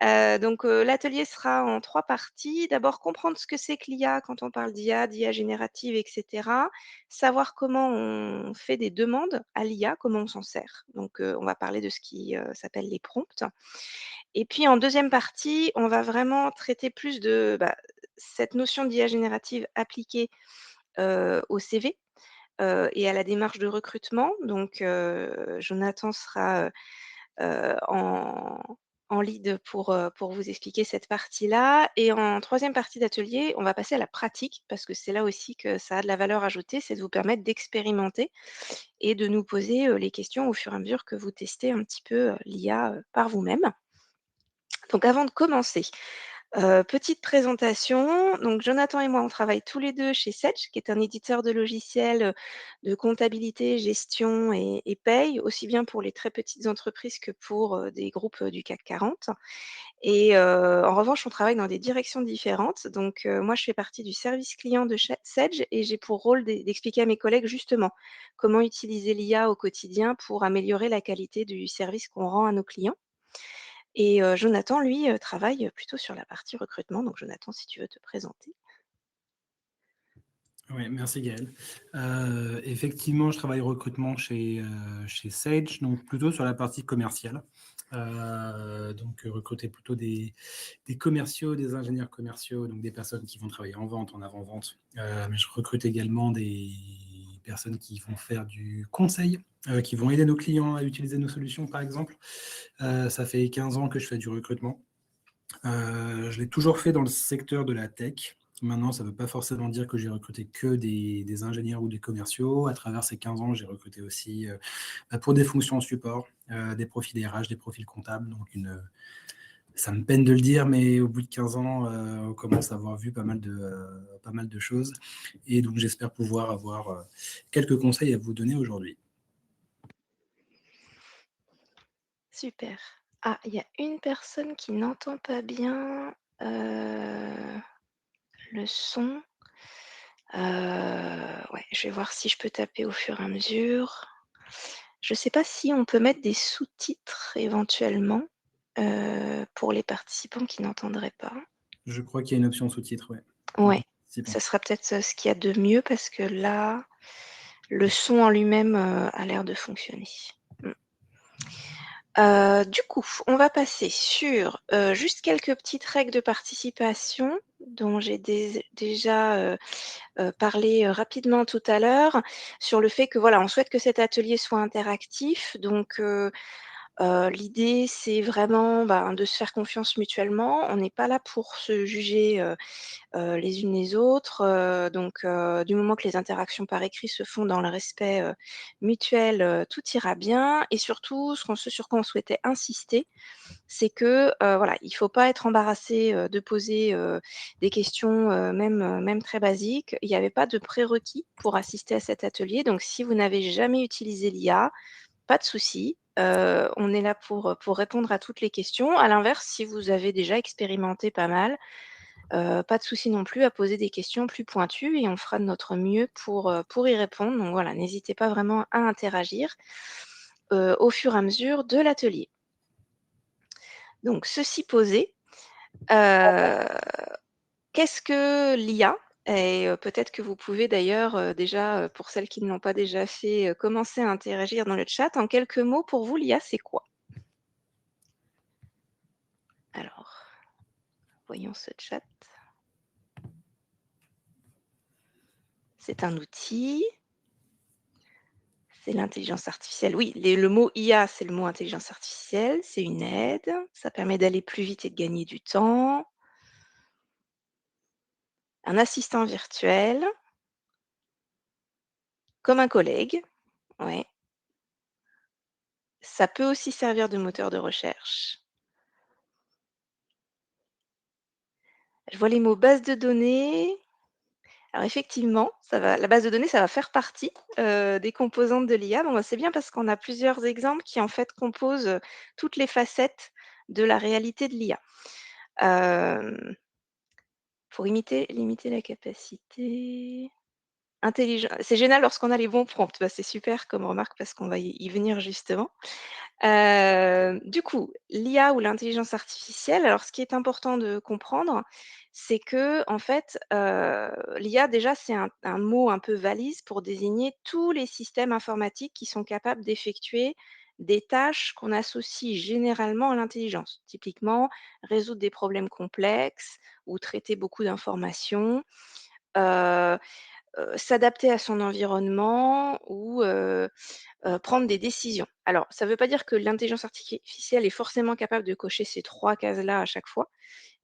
L'atelier sera en 3 parties. D'abord, comprendre ce que c'est que l'IA quand on parle d'IA générative et cetera. Savoir comment on fait des demandes à l'IA, comment on s'en sert. On va parler de ce qui, s'appelle les prompts. Et puis en deuxième partie, on va vraiment traiter plus de, cette notion d'IA générative appliquée, au CV, et à la démarche de recrutement. Jonathan sera, en lead pour vous expliquer cette partie-là et en troisième partie d'atelier, on va passer à la pratique parce que c'est là aussi que ça a de la valeur ajoutée, c'est de vous permettre d'expérimenter et de nous poser, les questions au fur et à mesure que vous testez un petit peu, l'IA, par vous-même. Donc avant de commencer, petite présentation, donc Jonathan et moi, on travaille tous les 2 chez Sage, qui est un éditeur de logiciels, de comptabilité, gestion et paye, aussi bien pour les très petites entreprises que pour, des groupes, du CAC 40 en revanche, on travaille dans des directions différentes. Moi, je fais partie du service client de Sage et j'ai pour rôle d'expliquer à mes collègues, justement, comment utiliser l'IA au quotidien pour améliorer la qualité du service qu'on rend à nos clients. Jonathan, lui, travaille plutôt sur la partie recrutement. Donc Jonathan, si tu veux te présenter. Oui, merci Gaël. Effectivement, je travaille au recrutement chez Sage, donc plutôt sur la partie commerciale. Recruter plutôt des commerciaux, des ingénieurs commerciaux, donc des personnes qui vont travailler en vente, en avant-vente. Mais je recrute également des personnes qui vont faire du conseil, qui vont aider nos clients à utiliser nos solutions, par exemple. Ça fait 15 ans que je fais du recrutement. Je l'ai toujours fait dans le secteur de la tech. Maintenant, ça ne veut pas forcément dire que j'ai recruté que des ingénieurs ou des commerciaux. À travers ces 15 ans, j'ai recruté aussi pour des fonctions support, des profils RH, des profils comptables. Ça me peine de le dire, mais au bout de 15 ans, on commence à avoir vu pas mal de choses. Et donc, j'espère pouvoir avoir quelques conseils à vous donner aujourd'hui. Super. Ah, il y a une personne qui n'entend pas bien, le son. Ouais, je vais voir si je peux taper au fur et à mesure. Je ne sais pas si on peut mettre des sous-titres éventuellement, pour les participants qui n'entendraient pas. Je crois qu'il y a une option sous-titres, ouais, pour les Ouais, participants. ça sera peut-être, ce qu'il y a de mieux parce que là, le son en lui-même, a l'air de fonctionner. Mmh. On va passer sur, juste quelques petites règles de participation dont j'ai déjà, parlé, rapidement tout à l'heure, sur le fait que voilà, on souhaite que cet atelier soit interactif. L'idée, c'est vraiment, de se faire confiance mutuellement. On n'est pas là pour se juger, les unes les autres, du moment que les interactions par écrit se font dans le respect, mutuel, tout ira bien et surtout ce sur quoi on souhaitait insister, c'est que, voilà, il ne faut pas être embarrassé, de poser, des questions, même très basiques. Il n'y avait pas de prérequis pour assister à cet atelier, donc si vous n'avez jamais utilisé l'IA, pas de souci, on est là pour répondre à toutes les questions. À l'inverse, si vous avez déjà expérimenté pas mal, pas de souci non plus à poser des questions plus pointues et on fera de notre mieux pour y répondre. Donc voilà, n'hésitez pas vraiment à interagir, au fur et à mesure de l'atelier. Donc ceci posé, heu, qu'est-ce que l'IA? Peut-être que vous pouvez d'ailleurs, déjà, pour celles qui ne l'ont pas déjà fait, commencer à interagir dans le chat. En quelques mots, pour vous, l'IA, c'est quoi? Alors, voyons ce chat. C'est un outil, c'est l'intelligence artificielle. Oui, le mot IA, c'est le mot intelligence artificielle, c'est une aide, ça permet d'aller plus vite et de gagner du temps. Un assistant virtuel, comme un collègue, ouais. Ça peut aussi servir de moteur de recherche. Je vois les mots base de données. Alors effectivement, la base de données, ça va faire partie, des composantes de l'IA. C'est bien parce qu'on a plusieurs exemples qui, en fait, composent, toutes les facettes de la réalité de l'IA. Pour limiter la capacité. C'est génial lorsqu'on a les bons prompts. Bah, c'est super comme remarque parce qu'on va y venir justement. Du coup, l'IA ou l'intelligence artificielle, alors ce qui est important de comprendre, c'est que en fait, l'IA déjà c'est un mot un peu valise pour désigner tous les systèmes informatiques qui sont capables d'effectuer des tâches qu'on associe généralement à l'intelligence. Typiquement, résoudre des problèmes complexes ou traiter beaucoup d'informations, heu s'adapter à son environnement ou prendre des décisions. Alors, ça ne veut pas dire que l'intelligence artificielle est forcément capable de cocher ces 3 cases-là à chaque fois,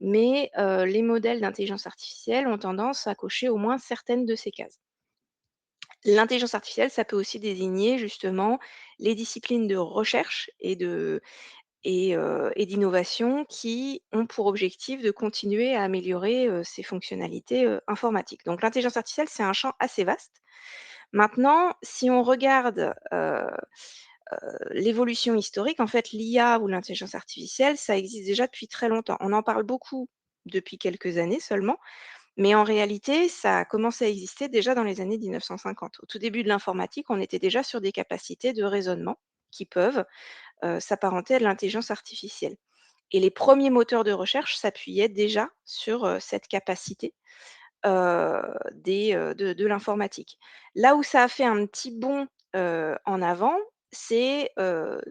mais les modèles d'intelligence artificielle ont tendance à cocher au moins certaines de ces cases. L'intelligence artificielle, ça peut aussi désigner justement les disciplines de recherche et d'innovation qui ont pour objectif de continuer à améliorer, ces fonctionnalités, informatiques. Donc l'intelligence artificielle, c'est un champ assez vaste. Maintenant, si on regarde, l'évolution historique, en fait, l'IA ou l'intelligence artificielle, ça existe déjà depuis très longtemps. On en parle beaucoup depuis quelques années seulement, mais en réalité, ça a commencé à exister déjà dans les années 1950. Au tout début de l'informatique, on était déjà sur des capacités de raisonnement qui peuvent, s'apparenter à de l'intelligence artificielle et les premiers moteurs de recherche s'appuyaient déjà sur, cette capacité de l'informatique. Là où ça a fait un petit bond, en avant, c'est,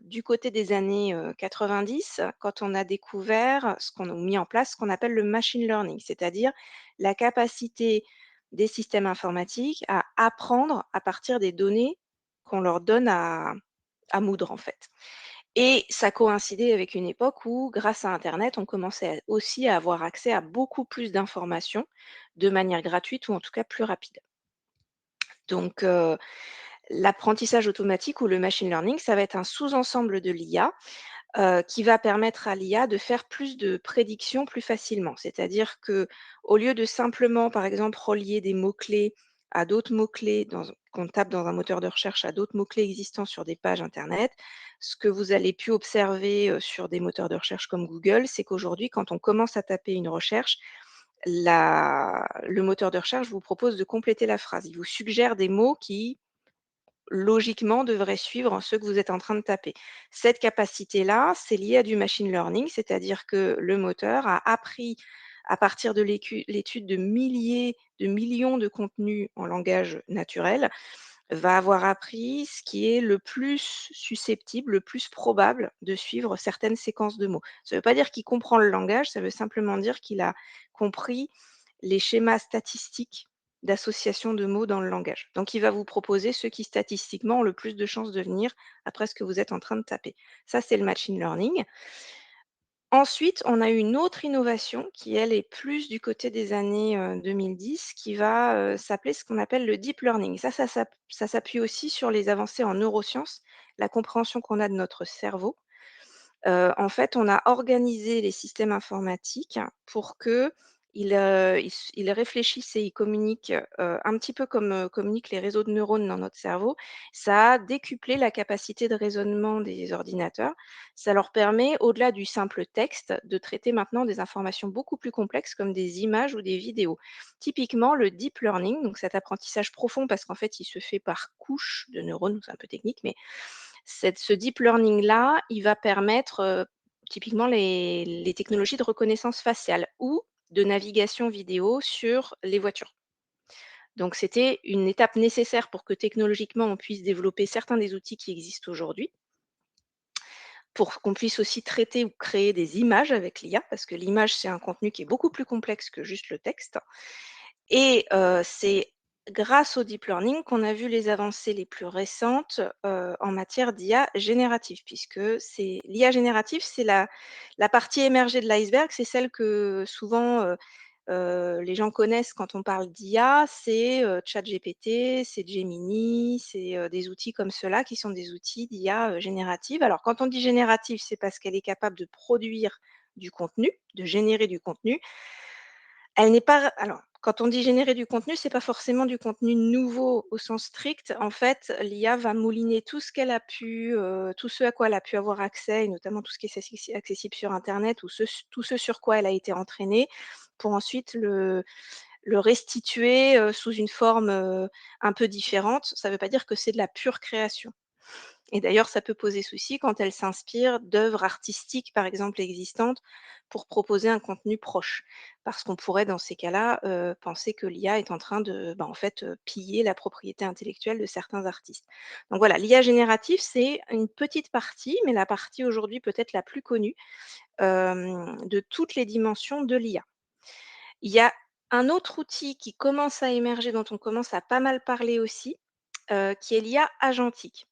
du côté des années, 90 quand on a découvert ce qu'on a mis en place, ce qu'on appelle le machine learning, c'est-à-dire la capacité des systèmes informatiques à apprendre à partir des données qu'on leur donne à moudre, en fait. Et ça coïncidait avec une époque où, grâce à internet, on commençait aussi à avoir accès à beaucoup plus d'informations de manière gratuite ou en tout cas plus rapide. Donc, l'apprentissage automatique ou le machine learning, ça va être un sous-ensemble de l'IA, qui va permettre à l'IA de faire plus de prédictions plus facilement. C'est-à-dire que, au lieu de simplement, par exemple, relier des mots-clés à d'autres mots-clés qu'on tape dans un moteur de recherche à d'autres mots-clés existants sur des pages internet, ce que vous allez pu observer, sur des moteurs de recherche comme Google, c'est qu'aujourd'hui, quand on commence à taper une recherche, le moteur de recherche vous propose de compléter la phrase. Il vous suggère des mots qui logiquement, devrait suivre ceux que vous êtes en train de taper. Cette capacité-là, c'est lié à du machine learning, c'est-à-dire que le moteur a appris à partir de l'étude de milliers, de millions de contenus en langage naturel, va avoir appris ce qui est le plus susceptible, le plus probable de suivre certaines séquences de mots. Ça ne veut pas dire qu'il comprend le langage, ça veut simplement dire qu'il a compris les schémas statistiques d'association de mots dans le langage. Donc il va vous proposer ceux qui statistiquement ont le plus de chances de venir après ce que vous êtes en train de taper. Ça, c'est le machine learning. Ensuite, on a eu une autre innovation qui, elle, est plus du côté des années, 2010, qui va, s'appeler ce qu'on appelle le deep learning. Ça s'appuie aussi sur les avancées en neurosciences, la compréhension qu'on a de notre cerveau. En fait, on a organisé les systèmes informatiques pour qu'ils réfléchissent et ils communiquent, un petit peu comme, communiquent les réseaux de neurones dans notre cerveau. Ça a décuplé la capacité de raisonnement des ordinateurs. Ça leur permet, au-delà du simple texte, de traiter maintenant des informations beaucoup plus complexes comme des images ou des vidéos. Typiquement, le deep learning, donc cet apprentissage profond parce qu'en fait, il se fait par couches de neurones, c'est un peu technique, mais ce deep learning-là, il va permettre, typiquement les technologies de reconnaissance faciale ou de navigation vidéo sur les voitures. Donc c'était une étape nécessaire pour que technologiquement on puisse développer certains des outils qui existent aujourd'hui, pour qu'on puisse aussi traiter ou créer des images avec l'IA, parce que l'image, c'est un contenu qui est beaucoup plus complexe que juste le texte. Et c'est grâce au deep learning qu'on a vu les avancées les plus récentes, en matière d'IA générative, puisque c'est l'IA générative, c'est la partie émergée de l'iceberg, c'est celle que souvent, les gens connaissent quand on parle d'IA, c'est, ChatGPT, c'est Gemini, c'est, des outils comme ceux-là qui sont des outils d'IA, générative. Alors quand on dit générative, c'est parce qu'elle est capable de produire du contenu, de générer du contenu, elle n'est pas alors, quand on dit générer du contenu, c'est pas forcément du contenu nouveau au sens strict. En fait, l'IA va mouliner tout ce qu'elle a pu, tout ce à quoi elle a pu avoir accès et notamment tout ce qui est accessible sur internet ou tout ce sur quoi elle a été entraînée pour ensuite le restituer, sous une forme, un peu différente, ça ne veut pas dire que c'est de la pure création. Et d'ailleurs, ça peut poser souci quand elle s'inspire d'œuvres artistiques, par exemple, existantes, pour proposer un contenu proche. Parce qu'on pourrait, dans ces cas-là, penser que l'IA est en train de, en fait, piller la propriété intellectuelle de certains artistes. Donc voilà, l'IA générative, c'est une petite partie, mais la partie aujourd'hui peut-être la plus connue, de toutes les dimensions de l'IA. Il y a un autre outil qui commence à émerger, dont on commence à pas mal parler aussi, qui est l'IA agentique.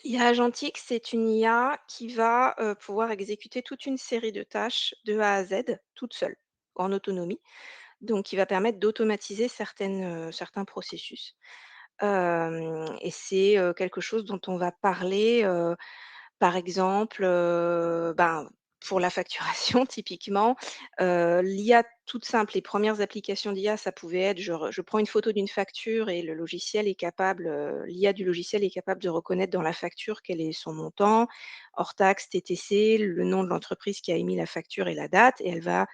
L'IA agentique, c'est une IA qui va, pouvoir exécuter toute une série de tâches de A à Z, toute seule, en autonomie, donc qui va permettre d'automatiser certains processus. Et c'est, quelque chose dont on va parler, par exemple, pour la facturation typiquement, l'IA toute simple, les premières applications d'IA, ça pouvait être je prends une photo d'une facture et le logiciel est capable, l'IA du logiciel est capable de reconnaître dans la facture quel est son montant, hors taxe, TTC, le nom de l'entreprise qui a émis la facture et la date, et elle va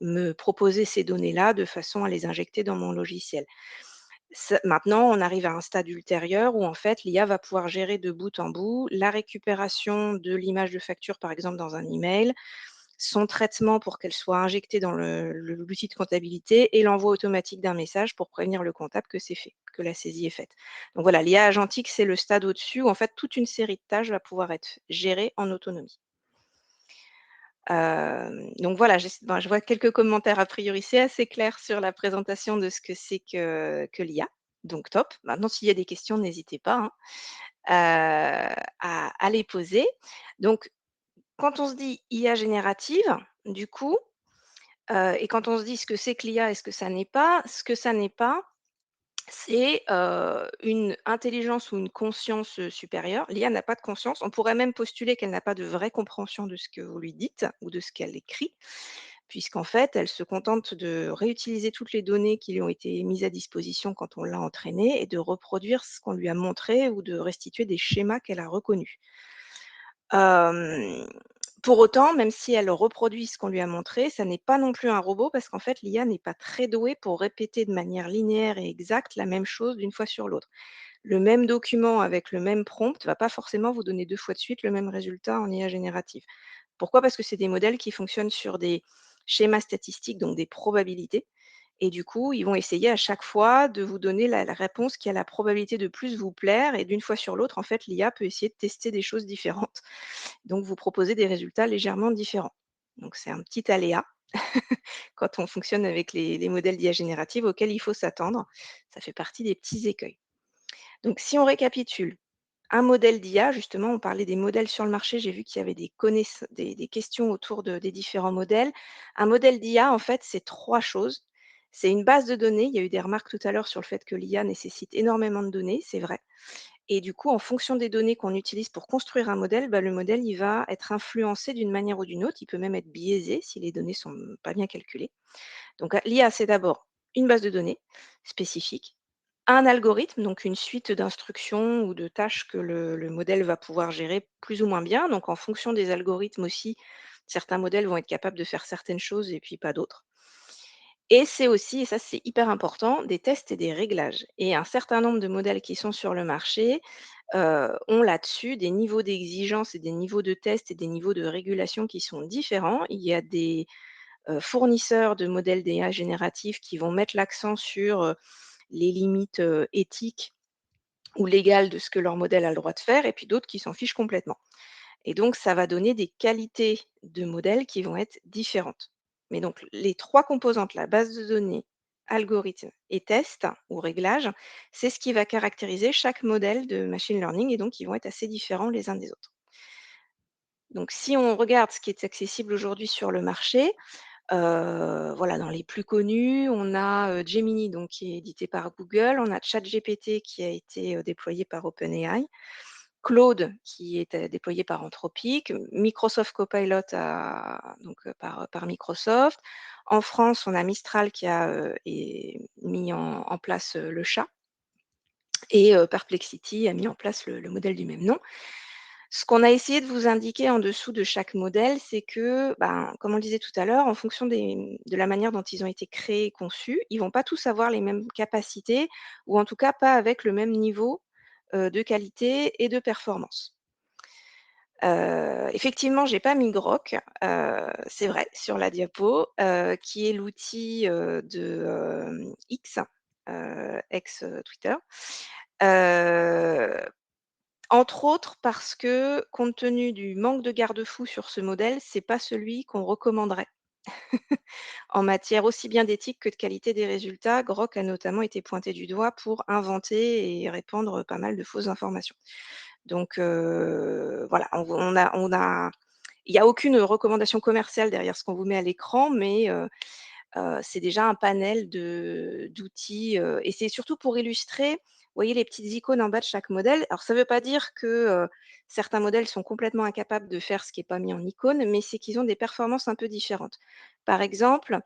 me proposer ces données-là de façon à les injecter dans mon logiciel. Maintenant, on arrive à un stade ultérieur où en fait l'IA va pouvoir gérer de bout en bout la récupération de l'image de facture, par exemple dans un email, son traitement pour qu'elle soit injectée dans l'outil de comptabilité et l'envoi automatique d'un message pour prévenir le comptable que c'est fait, que la saisie est faite. Donc voilà, l'IA agentique, c'est le stade au-dessus où en fait toute une série de tâches va pouvoir être gérée en autonomie. Donc voilà, je vois quelques commentaires. A priori, c'est assez clair sur la présentation de ce que c'est que l'IA, donc top. Maintenant, s'il y a des questions, n'hésitez pas, hein, à les poser. Donc quand on se dit IA générative, du coup, et quand on se dit ce que c'est que l'IA et ce que ça n'est pas, ce que ça n'est pas, c'est, une intelligence ou une conscience, supérieure. L'IA n'a pas de conscience. On pourrait même postuler qu'elle n'a pas de vraie compréhension de ce que vous lui dites ou de ce qu'elle écrit, puisqu'en fait, elle se contente de réutiliser toutes les données qui lui ont été mises à disposition quand on l'a entraînée et de reproduire ce qu'on lui a montré ou de restituer des schémas qu'elle a reconnus. Hem, pour autant, même si elle reproduit ce qu'on lui a montré, ça n'est pas non plus un robot parce qu'en fait, l'IA n'est pas très douée pour répéter de manière linéaire et exacte la même chose d'une fois sur l'autre. Le même document avec le même prompt va pas forcément vous donner 2 fois de suite le même résultat en IA générative. Pourquoi? Parce que c'est des modèles qui fonctionnent sur des schémas statistiques, donc des probabilités, et du coup, ils vont essayer à chaque fois de vous donner la réponse qui a la probabilité de plus vous plaire, et d'une fois sur l'autre, en fait, l'IA peut essayer de tester des choses différentes, donc vous proposer des résultats légèrement différents. Donc c'est un petit aléa quand on fonctionne avec les modèles d'IA générative auxquels il faut s'attendre. Ça fait partie des petits écueils. Donc si on récapitule, un modèle d'IA, justement, on parlait des modèles sur le marché, j'ai vu qu'il y avait des questions autour des différents modèles. Un modèle d'IA, en fait, c'est 3 choses. C'est une base de données, il y a eu des remarques tout à l'heure sur le fait que l'IA nécessite énormément de données, c'est vrai. Et du coup, en fonction des données qu'on utilise pour construire un modèle, le modèle, il va être influencé d'une manière ou d'une autre. Il peut même être biaisé si les données sont pas bien calculées. Donc, l'IA, c'est d'abord une base de données spécifique, un algorithme, donc une suite d'instructions ou de tâches que le modèle va pouvoir gérer plus ou moins bien. Donc, en fonction des algorithmes aussi, certains modèles vont être capables de faire certaines choses et puis pas d'autres. Et c'est aussi, et ça c'est hyper important, des tests et des réglages. Et un certain nombre de modèles qui sont sur le marché ont là-dessus des niveaux d'exigence et des niveaux de tests et des niveaux de régulation qui sont différents. Il y a des fournisseurs de modèles d'IA génératifs qui vont mettre l'accent sur, les limites, éthiques ou légales de ce que leur modèle a le droit de faire, et puis d'autres qui s'en fichent complètement. Et donc ça va donner des qualités de modèles qui vont être différentes. Mais donc les 3 composantes, la base de données, algorithme et test ou réglage, c'est ce qui va caractériser chaque modèle de machine learning, et donc ils vont être assez différents les uns des autres. Donc si on regarde ce qui est accessible aujourd'hui sur le marché, voilà, dans les plus connus, on a, Gemini, donc qui est édité par Google, on a ChatGPT qui a été, déployé par OpenAI, Claude qui est, déployé par Anthropic, Microsoft Copilot par Microsoft. En France, on a Mistral qui a, mis en place, le chat, et Perplexity a mis en place le modèle du même nom. Ce qu'on a essayé de vous indiquer en dessous de chaque modèle, c'est que, ben, comme on le disait tout à l'heure, en fonction de la manière dont ils ont été créés et conçus, ils vont pas tous avoir les mêmes capacités ou en tout cas pas avec le même niveau, de qualité et de performance. Effectivement, j'ai pas mis Grok, c'est vrai, sur la diapo, qui est l'outil, X, ex, Twitter. Heu, Entre autres parce que, compte tenu du manque de garde-fous sur ce modèle, c'est pas celui qu'on recommanderait. En matière aussi bien d'éthique que de qualité des résultats, Grok a notamment été pointé du doigt pour inventer et répandre pas mal de fausses informations. Donc voilà, on a il y a aucune recommandation commerciale derrière ce qu'on vous met à l'écran, mais c'est déjà un panel d'outils, et c'est surtout pour illustrer, vous voyez les petites icônes en bas de chaque modèle. Alors ça ne veut pas dire que, certains modèles sont complètement incapables de faire ce qui est pas mis en icône, mais c'est qu'ils ont des performances un peu différentes. Par exemple,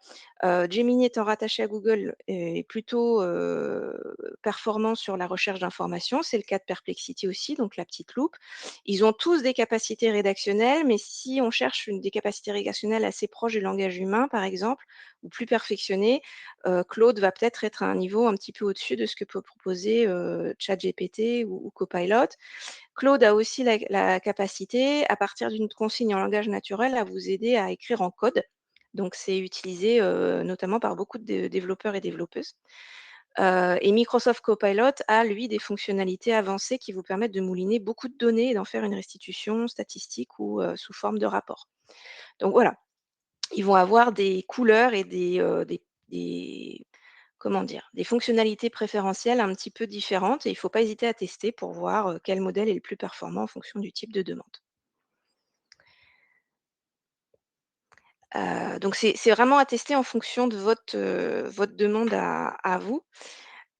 Gemini étant rattaché à Google est plutôt, performant sur la recherche d'informations. C'est le cas de Perplexity aussi, donc la petite loupe. Ils ont tous des capacités rédactionnelles, mais si on cherche des capacités rédactionnelles assez proches du langage humain, par exemple, ou plus perfectionné, Claude va peut-être être à un niveau un petit peu au-dessus de ce que peut proposer, ChatGPT ou Copilot. Claude a aussi la capacité, à partir d'une consigne en langage naturel, à vous aider à écrire en code. Donc c'est utilisé, notamment par beaucoup de développeurs et développeuses. Et Microsoft Copilot a, lui, des fonctionnalités avancées qui vous permettent de mouliner beaucoup de données et d'en faire une restitution statistique ou, sous forme de rapport. Donc voilà, ils vont avoir des couleurs et des comment dire? Des fonctionnalités préférentielles un petit peu différentes et il ne faut pas hésiter à tester pour voir, quel modèle est le plus performant en fonction du type de demande. Donc c'est vraiment à tester en fonction de votre demande à vous.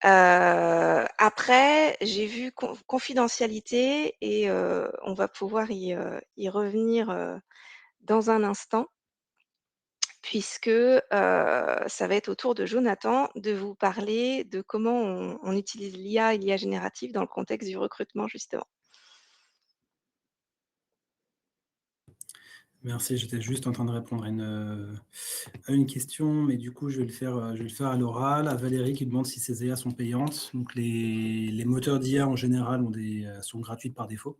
Après, j'ai vu confidentialité et on va pouvoir y revenir, dans un instant puisque, ça va être au tour de Jonathan de vous parler de comment on utilise l'IA et l'IA générative dans le contexte du recrutement justement. Merci, j'étais juste en train de répondre à une question, mais du coup, je vais le faire à l'oral. À Valérie qui demande si ces IA sont payantes. Donc, les moteurs d'IA en général sont gratuites par défaut.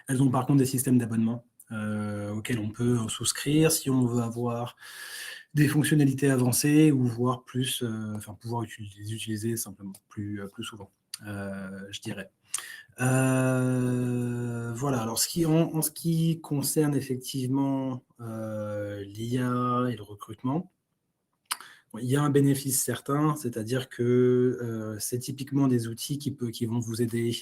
Elles ont par contre des systèmes d'abonnement auxquels on peut souscrire si on veut avoir des fonctionnalités avancées ou voir plus, enfin pouvoir les utiliser simplement plus souvent, je dirais. Voilà, alors en ce qui concerne effectivement l'IA et le recrutement, bon, il y a un bénéfice certain, c'est-à-dire que c'est typiquement des outils qui vont vous aider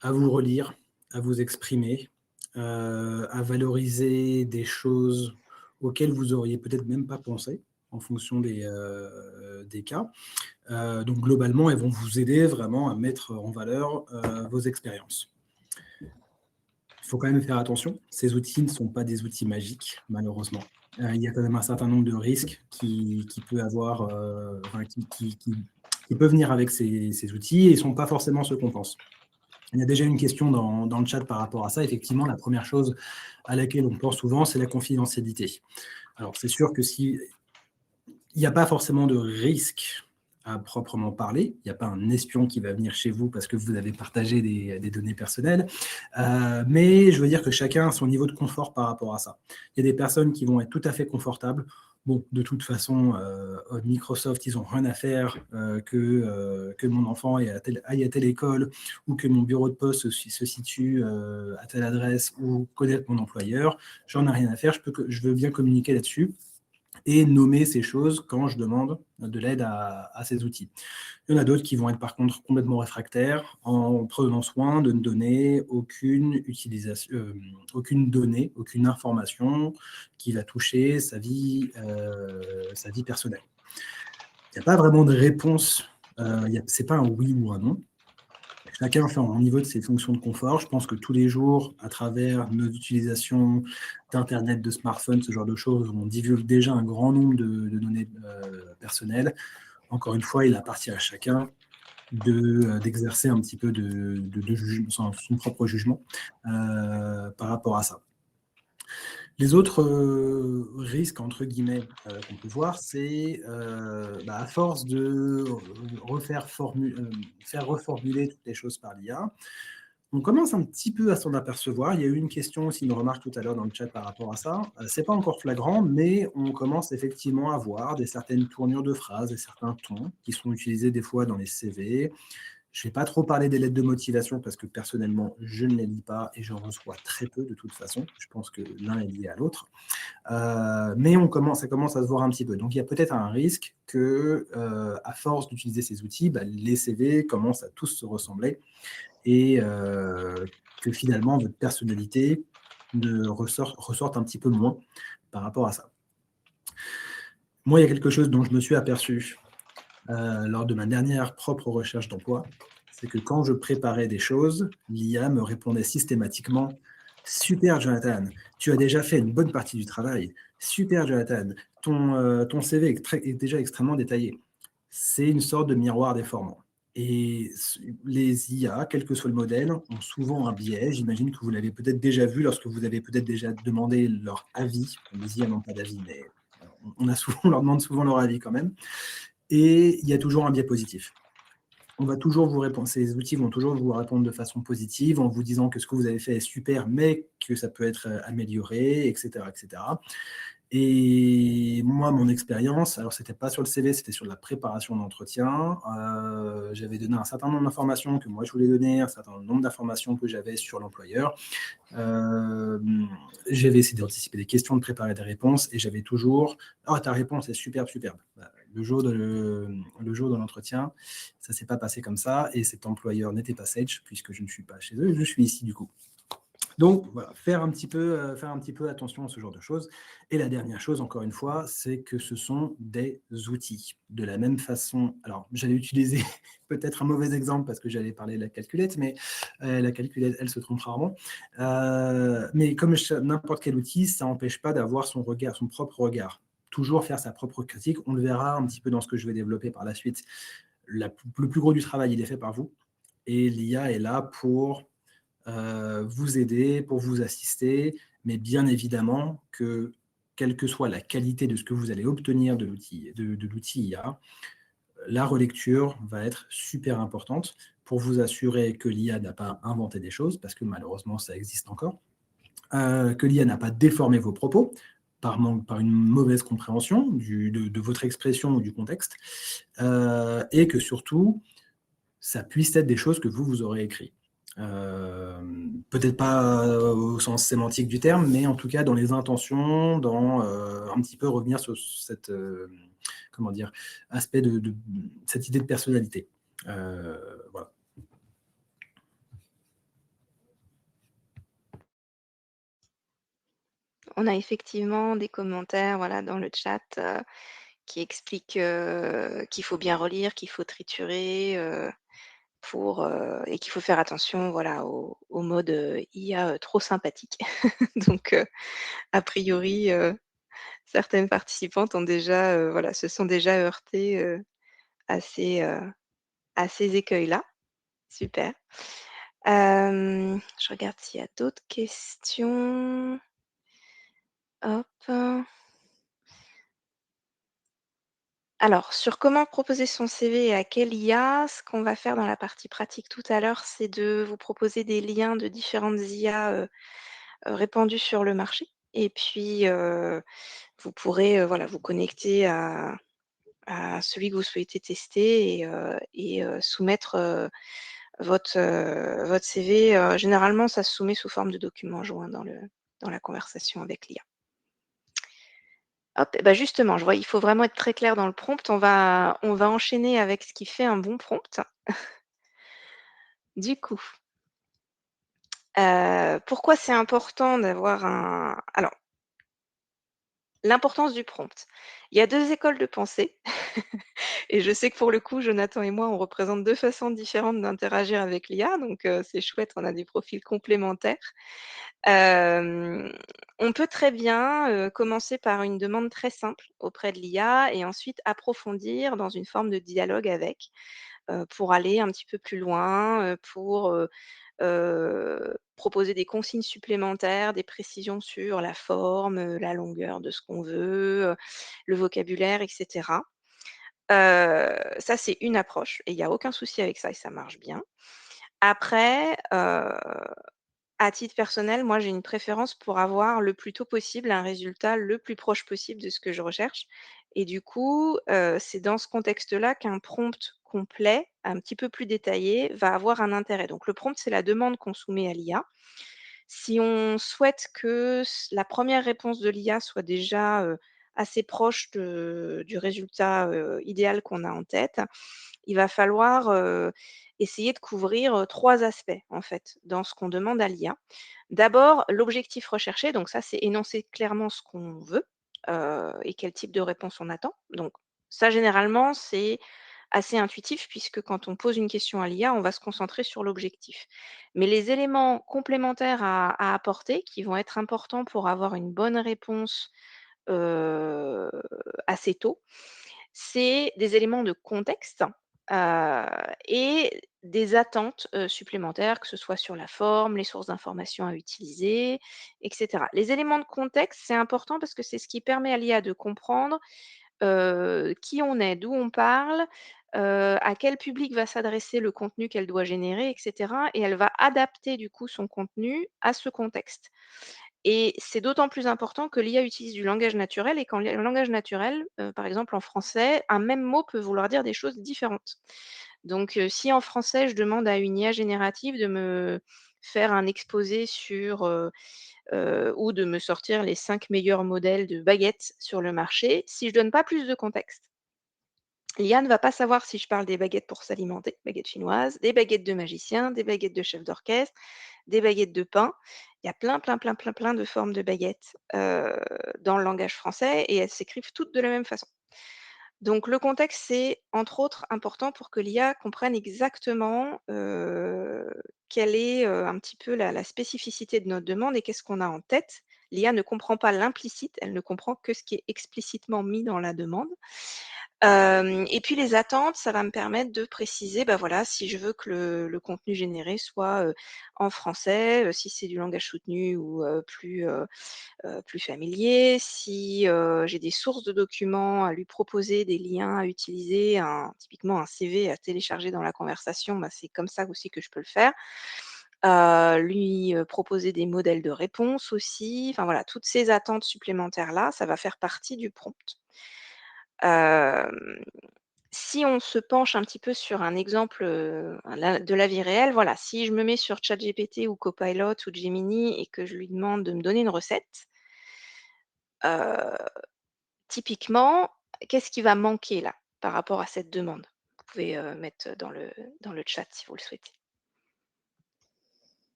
à vous relire, à vous exprimer, à valoriser des choses auxquelles vous auriez peut-être même pas pensé en fonction des cas. Donc globalement, elles vont vous aider vraiment à mettre en valeur vos expériences. Il faut quand même faire attention, ces outils ne sont pas des outils magiques, malheureusement. Il y a quand même un certain nombre de risques qui peut avoir, enfin, qui peut venir avec ces outils et ne sont pas forcément ceux qu'on pense. Il y a déjà une question dans le chat par rapport à ça. Effectivement, la première chose à laquelle on pense souvent, c'est la confidentialité. Alors, c'est sûr que si il n'y a pas forcément de risque à proprement parler. Il n'y a pas un espion qui va venir chez vous parce que vous avez partagé des données personnelles. Mais je veux dire que chacun a son niveau de confort par rapport à ça. Il y a des personnes qui vont être tout à fait confortables. Bon, de toute façon, Microsoft, ils n'ont rien à faire que mon enfant aille à telle école ou que mon bureau de poste se situe à telle adresse ou connaître mon employeur. J'en ai rien à faire. Je veux bien communiquer là-dessus et nommer ces choses quand je demande de l'aide à ces outils. Il y en a d'autres qui vont être par contre complètement réfractaires en prenant soin de ne donner aucune donnée, aucune information qui va toucher sa vie personnelle. Il n'y a pas vraiment de réponse, c'est pas un oui ou un non. Chacun fait au niveau de ses fonctions de confort. Je pense que tous les jours, à travers nos utilisations d'Internet, de smartphones, ce genre de choses, on divulgue déjà un grand nombre de données personnelles. Encore une fois, il appartient à chacun d'exercer un petit peu son propre jugement par rapport à ça. Les autres risques, entre guillemets, qu'on peut voir, c'est à force de faire reformuler toutes les choses par l'IA, on commence un petit peu à s'en apercevoir. Il y a eu une question aussi, une remarque tout à l'heure dans le chat par rapport à ça. C'est pas encore flagrant, mais on commence effectivement à voir certaines tournures de phrases et certains tons qui sont utilisés des fois dans les CV. Je ne vais pas trop parler des lettres de motivation parce que personnellement, je ne les lis pas et j'en reçois très peu de toute façon. Je pense que l'un est lié à l'autre. Mais ça commence à se voir un petit peu. Donc, il y a peut-être un risque que, à force d'utiliser ces outils, les CV commencent à tous se ressembler et que finalement, votre personnalité ressorte un petit peu moins par rapport à ça. Moi, il y a quelque chose dont je me suis aperçu lors de ma dernière propre recherche d'emploi, c'est que quand je préparais des choses, l'IA me répondait systématiquement: «Super Jonathan, tu as déjà fait une bonne partie du travail. Super Jonathan, ton CV est déjà extrêmement détaillé». C'est une sorte de miroir déformant et les IA, quel que soit le modèle, ont souvent un biais. J'imagine que vous l'avez peut-être déjà vu lorsque vous avez peut-être déjà demandé leur avis. Les IA n'ont pas d'avis, mais on leur demande souvent leur avis quand même. Et il y a toujours un biais positif. On va toujours vous répondre, ces outils vont toujours vous répondre de façon positive en vous disant que ce que vous avez fait est super, mais que ça peut être amélioré, etc., etc. Et moi, mon expérience, alors c'était pas sur le CV, c'était sur la préparation d'entretien. J'avais donné un certain nombre d'informations que moi je voulais donner, un certain nombre d'informations que j'avais sur l'employeur. J'avais essayé d'anticiper des questions, de préparer des réponses, et j'avais toujours: «Oh, ta réponse est superbe, superbe». Le jour de l'entretien, ça s'est pas passé comme ça, et cet employeur n'était pas Sage, puisque je ne suis pas chez eux, je suis ici du coup. Donc voilà, faire un petit peu attention à ce genre de choses. Et la dernière chose, encore une fois, c'est que ce sont des outils. De la même façon, alors j'allais utiliser peut-être un mauvais exemple parce que j'allais parler de la calculette, mais la calculette, elle se trompe rarement. Mais comme n'importe quel outil, ça n'empêche pas d'avoir son regard, son propre regard. Toujours faire sa propre critique. On le verra un petit peu dans ce que je vais développer par la suite. Le plus gros du travail, il est fait par vous. Et l'IA est là pour vous aider, pour vous assister, mais bien évidemment que, quelle que soit la qualité de ce que vous allez obtenir de l'outil IA, la relecture va être super importante pour vous assurer que l'IA n'a pas inventé des choses, parce que malheureusement ça existe encore, que l'IA n'a pas déformé vos propos par une mauvaise compréhension de votre expression ou du contexte, et que surtout, ça puisse être des choses que vous aurez écrites. Peut-être pas au sens sémantique du terme, mais en tout cas dans les intentions, dans un petit peu revenir sur cette, comment dire, aspect de cette idée de personnalité. Voilà. On a effectivement des commentaires, voilà, dans le chat, qui expliquent, qu'il faut bien relire, qu'il faut triturer, et qu'il faut faire attention, voilà, au mode, IA, trop sympathique. Donc, a priori, certaines participantes ont déjà, voilà, se sont déjà heurtées, à ces écueils-là. Super. Je regarde s'il y a d'autres questions. Hop. Alors, sur comment proposer son CV et à quelle IA, ce qu'on va faire dans la partie pratique tout à l'heure, c'est de vous proposer des liens de différentes IA, répandues sur le marché, et puis, vous pourrez, voilà, vous connecter à celui que vous souhaitez tester, et soumettre, votre CV. Généralement, ça se soumet sous forme de document joint dans la conversation avec l'IA. Hop, et bah, justement, je vois, il faut vraiment être très clair dans le prompt. On va enchaîner avec ce qui fait un bon prompt. Du coup, pourquoi c'est important d'avoir un alors, L'importance du prompt. Il y a 2 écoles de pensée et je sais que pour le coup, Jonathan et moi, on représente 2 façons différentes d'interagir avec l'IA, donc c'est chouette, on a des profils complémentaires. Hem, on peut très bien, commencer par une demande très simple auprès de l'IA et ensuite approfondir dans une forme de dialogue avec, pour aller un petit peu plus loin, pour, proposer des consignes supplémentaires, des précisions sur la forme, la longueur de ce qu'on veut, le vocabulaire et cetera. Ça, c'est une approche et il y a aucun souci avec ça et ça marche bien. Après, à titre personnel, moi, j'ai une préférence pour avoir le plus tôt possible un résultat le plus proche possible de ce que je recherche et du coup, c'est dans ce contexte-là qu'un prompt complet, un petit peu plus détaillé, va avoir un intérêt. Donc le prompt, c'est la demande qu'on soumet à l'IA. Si on souhaite que la première réponse de l'IA soit déjà, assez proche du résultat, idéal qu'on a en tête, il va falloir, essayer de couvrir, 3 aspects, en fait, dans ce qu'on demande à l'IA. D'abord, l'objectif recherché, donc ça, c'est énoncer clairement ce qu'on veut, et quel type de réponse on attend. Donc ça, généralement, c'est assez intuitif puisque quand on pose une question à l'IA, on va se concentrer sur l'objectif. Mais les éléments complémentaires à apporter, qui vont être importants pour avoir une bonne réponse, heu, assez tôt, c'est des éléments de contexte, heu et des attentes, supplémentaires, que ce soit sur la forme, les sources d'informations à utiliser et cetera. Les éléments de contexte, c'est important parce que c'est ce qui permet à l'IA de comprendre, qui on est, d'où on parle, à quel public va s'adresser le contenu qu'elle doit générer et cetera et elle va adapter du coup son contenu à ce contexte. Et c'est d'autant plus important que l'IA utilise du langage naturel et quand le langage naturel, par exemple en français, un même mot peut vouloir dire des choses différentes. Donc, si en français je demande à une IA générative de me faire un exposé sur, ou de me sortir les 5 meilleurs modèles de baguettes sur le marché, si je donne pas plus de contexte, l'IA ne va pas savoir si je parle des baguettes pour s'alimenter, baguettes chinoises, des baguettes de magicien, des baguettes de chef d'orchestre, des baguettes de pain. Il y a plein, plein, plein, plein, plein de formes de baguettes, dans le langage français et elles s'écrivent toutes de la même façon. Donc le contexte, c'est entre autres important pour que l'IA comprenne exactement, quelle est, un petit peu la spécificité de notre demande et qu'est-ce qu'on a en tête. L'IA ne comprend pas l'implicite, elle ne comprend que ce qui est explicitement mis dans la demande. Et puis les attentes, ça va me permettre de préciser, bah, voilà, si je veux que le contenu généré soit, en français, si c'est du langage soutenu ou, plus familier, si, j'ai des sources de documents à lui proposer, des liens à utiliser, typiquement un CV à télécharger dans la conversation, bah, c'est comme ça aussi que je peux le faire. Lui, proposer des modèles de réponse aussi, enfin voilà, toutes ces attentes supplémentaires-là, ça va faire partie du prompt. Hem, si on se penche un petit peu sur un exemple, de la vie réelle, voilà, si je me mets sur ChatGPT ou Copilot ou Gemini et que je lui demande de me donner une recette, heu, typiquement, qu'est-ce qui va manquer là, par rapport à cette demande? Vous pouvez, mettre dans le chat si vous le souhaitez.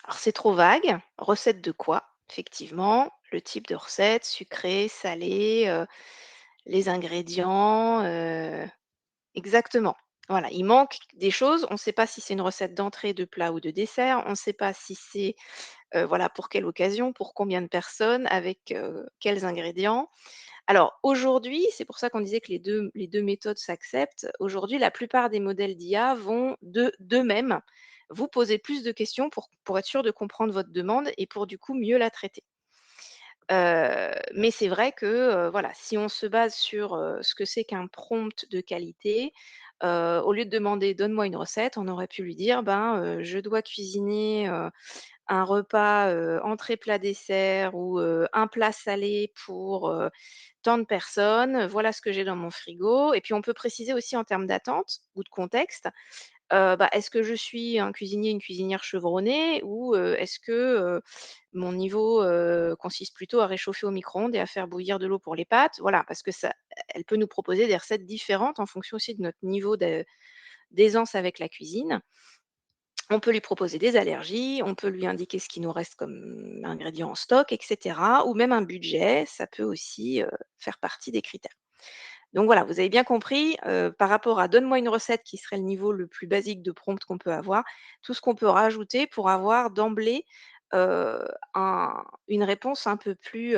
Alors c'est trop vague. Recette de quoi? Effectivement, le type de recette, sucré, salé, les ingrédients, exactement. Voilà, il manque des choses. On ne sait pas si c'est une recette d'entrée, de plat ou de dessert. On ne sait pas si c'est, voilà, pour quelle occasion, pour combien de personnes, avec, quels ingrédients. Alors aujourd'hui, c'est pour ça qu'on disait que les deux méthodes s'acceptent. Aujourd'hui, la plupart des modèles d'IA vont d'eux-mêmes vous poser plus de questions pour être sûr de comprendre votre demande et pour du coup mieux la traiter. Mais c'est vrai que, voilà, si on se base sur, ce que c'est qu'un prompt de qualité, au lieu de demander: «Donne-moi une recette», on aurait pu lui dire: «Ben, je dois cuisiner, un repas, entrée, plat, dessert ou, un plat salé pour, tant de personnes, voilà ce que j'ai dans mon frigo» et puis on peut préciser aussi en termes d'attente ou de contexte, bah, est-ce que je suis un cuisinier, une cuisinière chevronnée ou, est-ce que, mon niveau, consiste plutôt à réchauffer au micro-ondes et à faire bouillir de l'eau pour les pâtes? Voilà, parce que ça elle peut nous proposer des recettes différentes en fonction aussi de notre niveau d'aisance avec la cuisine. On peut lui proposer des allergies, on peut lui indiquer ce qui nous reste comme ingrédients en stock, et cetera, ou même un budget, ça peut aussi, faire partie des critères. Donc voilà, vous avez bien compris, par rapport à «donne-moi une recette» qui serait le niveau le plus basique de prompt qu'on peut avoir, tout ce qu'on peut rajouter pour avoir d'emblée, une réponse un peu plus,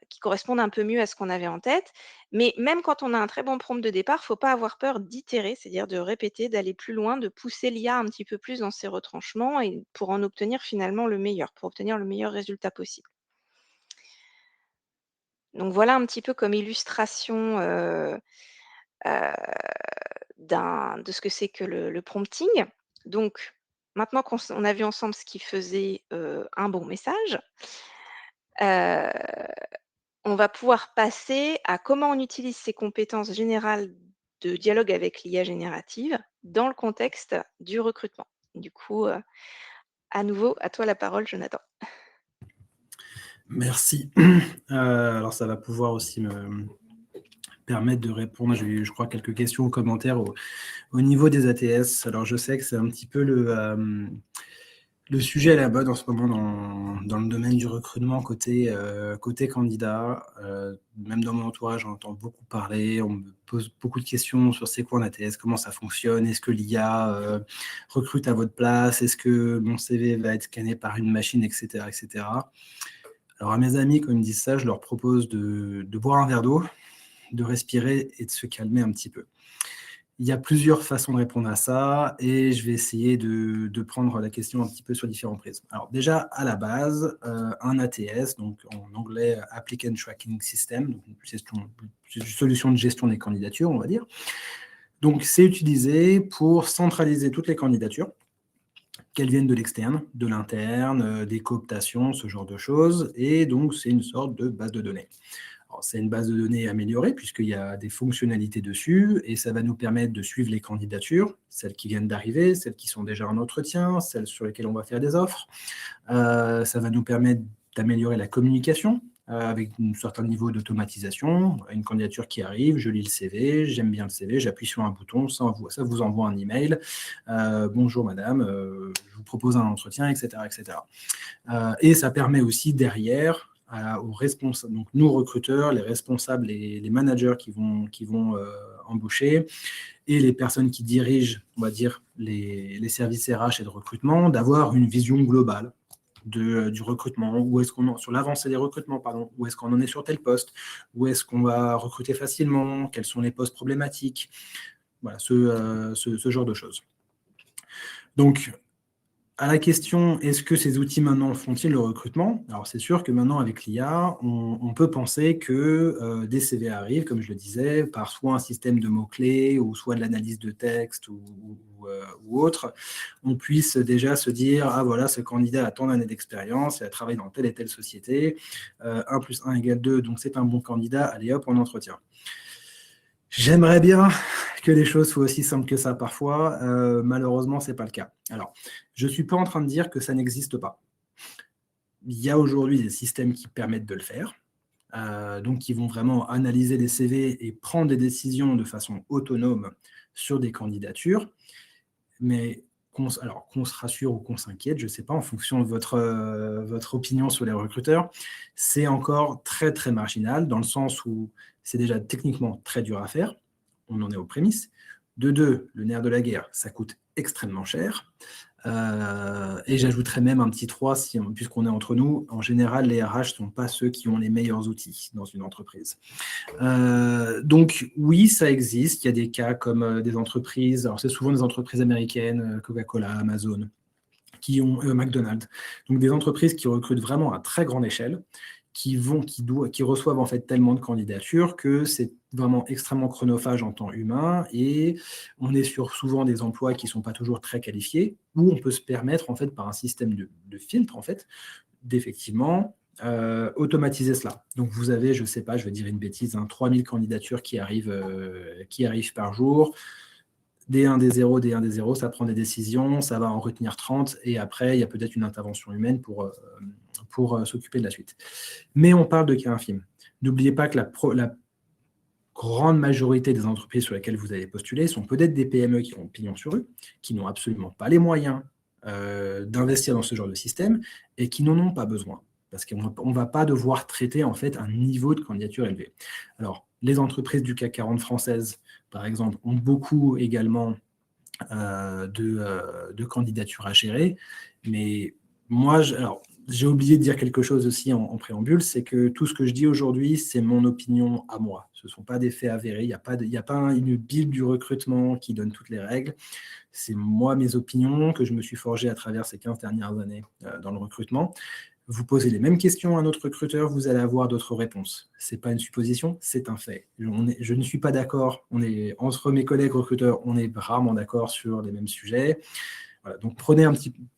qui corresponde un peu mieux à ce qu'on avait en tête. Mais même quand on a un très bon prompt de départ, faut pas avoir peur d'itérer, c'est-à-dire de répéter, d'aller plus loin, de pousser l'IA un petit peu plus dans ses retranchements et pour en obtenir finalement le meilleur, pour obtenir le meilleur résultat possible. Donc voilà un petit peu comme illustration, heu, de ce que c'est que le prompting. Donc maintenant on a vu ensemble ce qui faisait, un bon message, heu on va pouvoir passer à comment on utilise ces compétences générales de dialogue avec l'IA générative dans le contexte du recrutement. Du coup, à nouveau, à toi la parole, Jonathan. Merci. Alors ça va pouvoir aussi me permettre de répondre. J'ai eu, je crois, quelques questions ou commentaires au niveau des ATS. Alors je sais que c'est un petit peu le sujet à la mode en ce moment dans le domaine du recrutement côté candidat. Même dans mon entourage, j'en entends beaucoup parler. On me pose beaucoup de questions sur c'est quoi un ATS, comment ça fonctionne, est-ce que l'IA recrute à votre place, est-ce que mon CV va être scanné par une machine, etc., etc. Alors à mes amis, quand ils me disent ça, je leur propose de boire un verre d'eau, de respirer et de se calmer un petit peu. Il y a plusieurs façons de répondre à ça et je vais essayer de prendre la question un petit peu sur différents prismes. Alors déjà, à la base, un ATS, donc en anglais Applicant Tracking System, donc c'est une solution de gestion des candidatures, on va dire. Donc c'est utilisé pour centraliser toutes les candidatures, qu'elles viennent de l'externe, de l'interne, des cooptations, ce genre de choses, et donc c'est une sorte de base de données. C'est une base de données améliorée puisqu'il y a des fonctionnalités dessus et ça va nous permettre de suivre les candidatures, celles qui viennent d'arriver, celles qui sont déjà en entretien, celles sur lesquelles on va faire des offres. Ça va nous permettre d'améliorer la communication avec un certain niveau d'automatisation. Une candidature qui arrive, je lis le CV, j'aime bien le CV, j'appuie sur un bouton, ça vous envoie un email. Bonjour madame, je vous propose un entretien, etc. etc. Et ça permet aussi derrière aux responsables, donc nous recruteurs, les responsables, les managers qui vont embaucher et les personnes qui dirigent, on va dire, les services RH et de recrutement, d'avoir une vision globale du recrutement, où est-ce qu'on sur l'avancée des recrutements, pardon, où est-ce qu'on en est sur tel poste, où est-ce qu'on va recruter facilement, quels sont les postes problématiques, voilà, ce genre de choses. Donc, à la question, est-ce que ces outils maintenant font-ils le recrutement? Alors c'est sûr que maintenant avec l'IA, on peut penser que des CV arrivent, comme je le disais, par soit un système de mots-clés ou soit de l'analyse de texte ou autre. On puisse déjà se dire, ah voilà, ce candidat a tant d'années d'expérience, il a travaillé dans telle et telle société, 1 plus 1 égale 2, donc c'est un bon candidat, allez hop, en entretien. J'aimerais bien que les choses soient aussi simples que ça parfois. Malheureusement, ce n'est pas le cas. Alors, je ne suis pas en train de dire que ça n'existe pas. Il y a aujourd'hui des systèmes qui permettent de le faire, donc qui vont vraiment analyser les CV et prendre des décisions de façon autonome sur des candidatures. Mais qu'on se rassure ou qu'on s'inquiète, je ne sais pas, en fonction de votre opinion sur les recruteurs, c'est encore très, très marginal, dans le sens où c'est déjà techniquement très dur à faire, on en est aux prémices. De deux, le nerf de la guerre, ça coûte extrêmement cher. Et j'ajouterais même un petit 3, puisqu'on est entre nous, en général, les RH ne sont pas ceux qui ont les meilleurs outils dans une entreprise. Donc oui, ça existe. Il y a des cas comme des entreprises, alors c'est souvent des entreprises américaines, Coca-Cola, Amazon, qui ont McDonald's. Donc des entreprises qui recrutent vraiment à très grande échelle, qui reçoivent en fait tellement de candidatures que c'est vraiment extrêmement chronophage en temps humain et on est sur souvent des emplois qui ne sont pas toujours très qualifiés, où on peut se permettre en fait par un système de filtre en fait d'effectivement automatiser cela. Donc vous avez, je ne sais pas, je vais dire une bêtise, 3000 candidatures qui arrivent par jour. D1, D0, D1, D0, ça prend des décisions, ça va en retenir 30, et après, il y a peut-être une intervention humaine pour s'occuper de la suite. Mais on parle de cas infimes. N'oubliez pas que grande majorité des entreprises sur lesquelles vous allez postuler sont peut-être des PME qui ont pignon sur rue, qui n'ont absolument pas les moyens d'investir dans ce genre de système et qui n'en ont pas besoin. Parce qu'on ne va pas devoir traiter en fait un niveau de candidature élevé. Alors, les entreprises du CAC 40 françaises, par exemple, ont beaucoup également de candidatures à gérer. Mais moi, j'ai oublié de dire quelque chose aussi en préambule, c'est que tout ce que je dis aujourd'hui, c'est mon opinion à moi. Ce ne sont pas des faits avérés, il n'y a pas une bible du recrutement qui donne toutes les règles. C'est moi, mes opinions que je me suis forgé à travers ces 15 dernières années dans le recrutement. Vous posez les mêmes questions à un autre recruteur, vous allez avoir d'autres réponses. Ce n'est pas une supposition, c'est un fait. Je ne suis pas d'accord, entre mes collègues recruteurs, on est rarement d'accord sur les mêmes sujets. Voilà, donc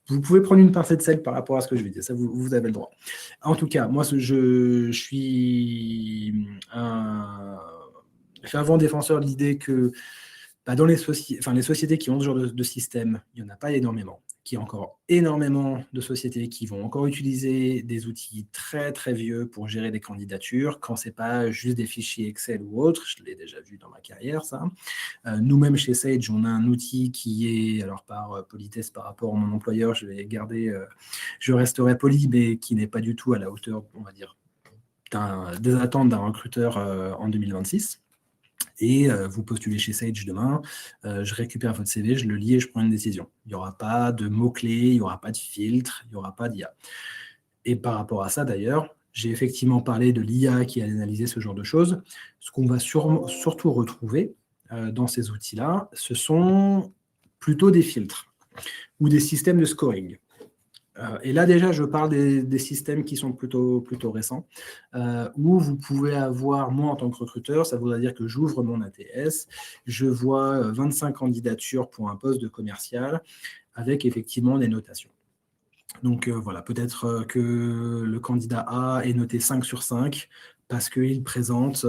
vous pouvez prendre une pincée de sel par rapport à ce que je vais dire, ça vous avez le droit. En tout cas, moi je suis un fervent défenseur de l'idée que dans les sociétés qui ont ce genre de système, il n'y en a pas énormément. Qu'il y a encore énormément de sociétés qui vont encore utiliser des outils très très vieux pour gérer des candidatures, quand ce n'est pas juste des fichiers Excel ou autres. Je l'ai déjà vu dans ma carrière, ça. Nous-mêmes, chez Sage, on a un outil qui est, alors par politesse par rapport à mon employeur, je resterai poli, mais qui n'est pas du tout à la hauteur, on va dire, des attentes d'un recruteur en 2026. Et vous postulez chez Sage demain, je récupère votre CV, je le lis et je prends une décision. Il n'y aura pas de mots-clés, il n'y aura pas de filtre, il n'y aura pas d'IA. Et par rapport à ça, d'ailleurs, j'ai effectivement parlé de l'IA qui allait analyser ce genre de choses. Ce qu'on va surtout retrouver dans ces outils-là, ce sont plutôt des filtres ou des systèmes de scoring. Et là, déjà, je parle des systèmes qui sont plutôt récents, où vous pouvez avoir, moi, en tant que recruteur, ça voudrait dire que j'ouvre mon ATS, je vois 25 candidatures pour un poste de commercial, avec effectivement des notations. Donc voilà, peut-être que le candidat A est noté 5 sur 5, parce qu'il présente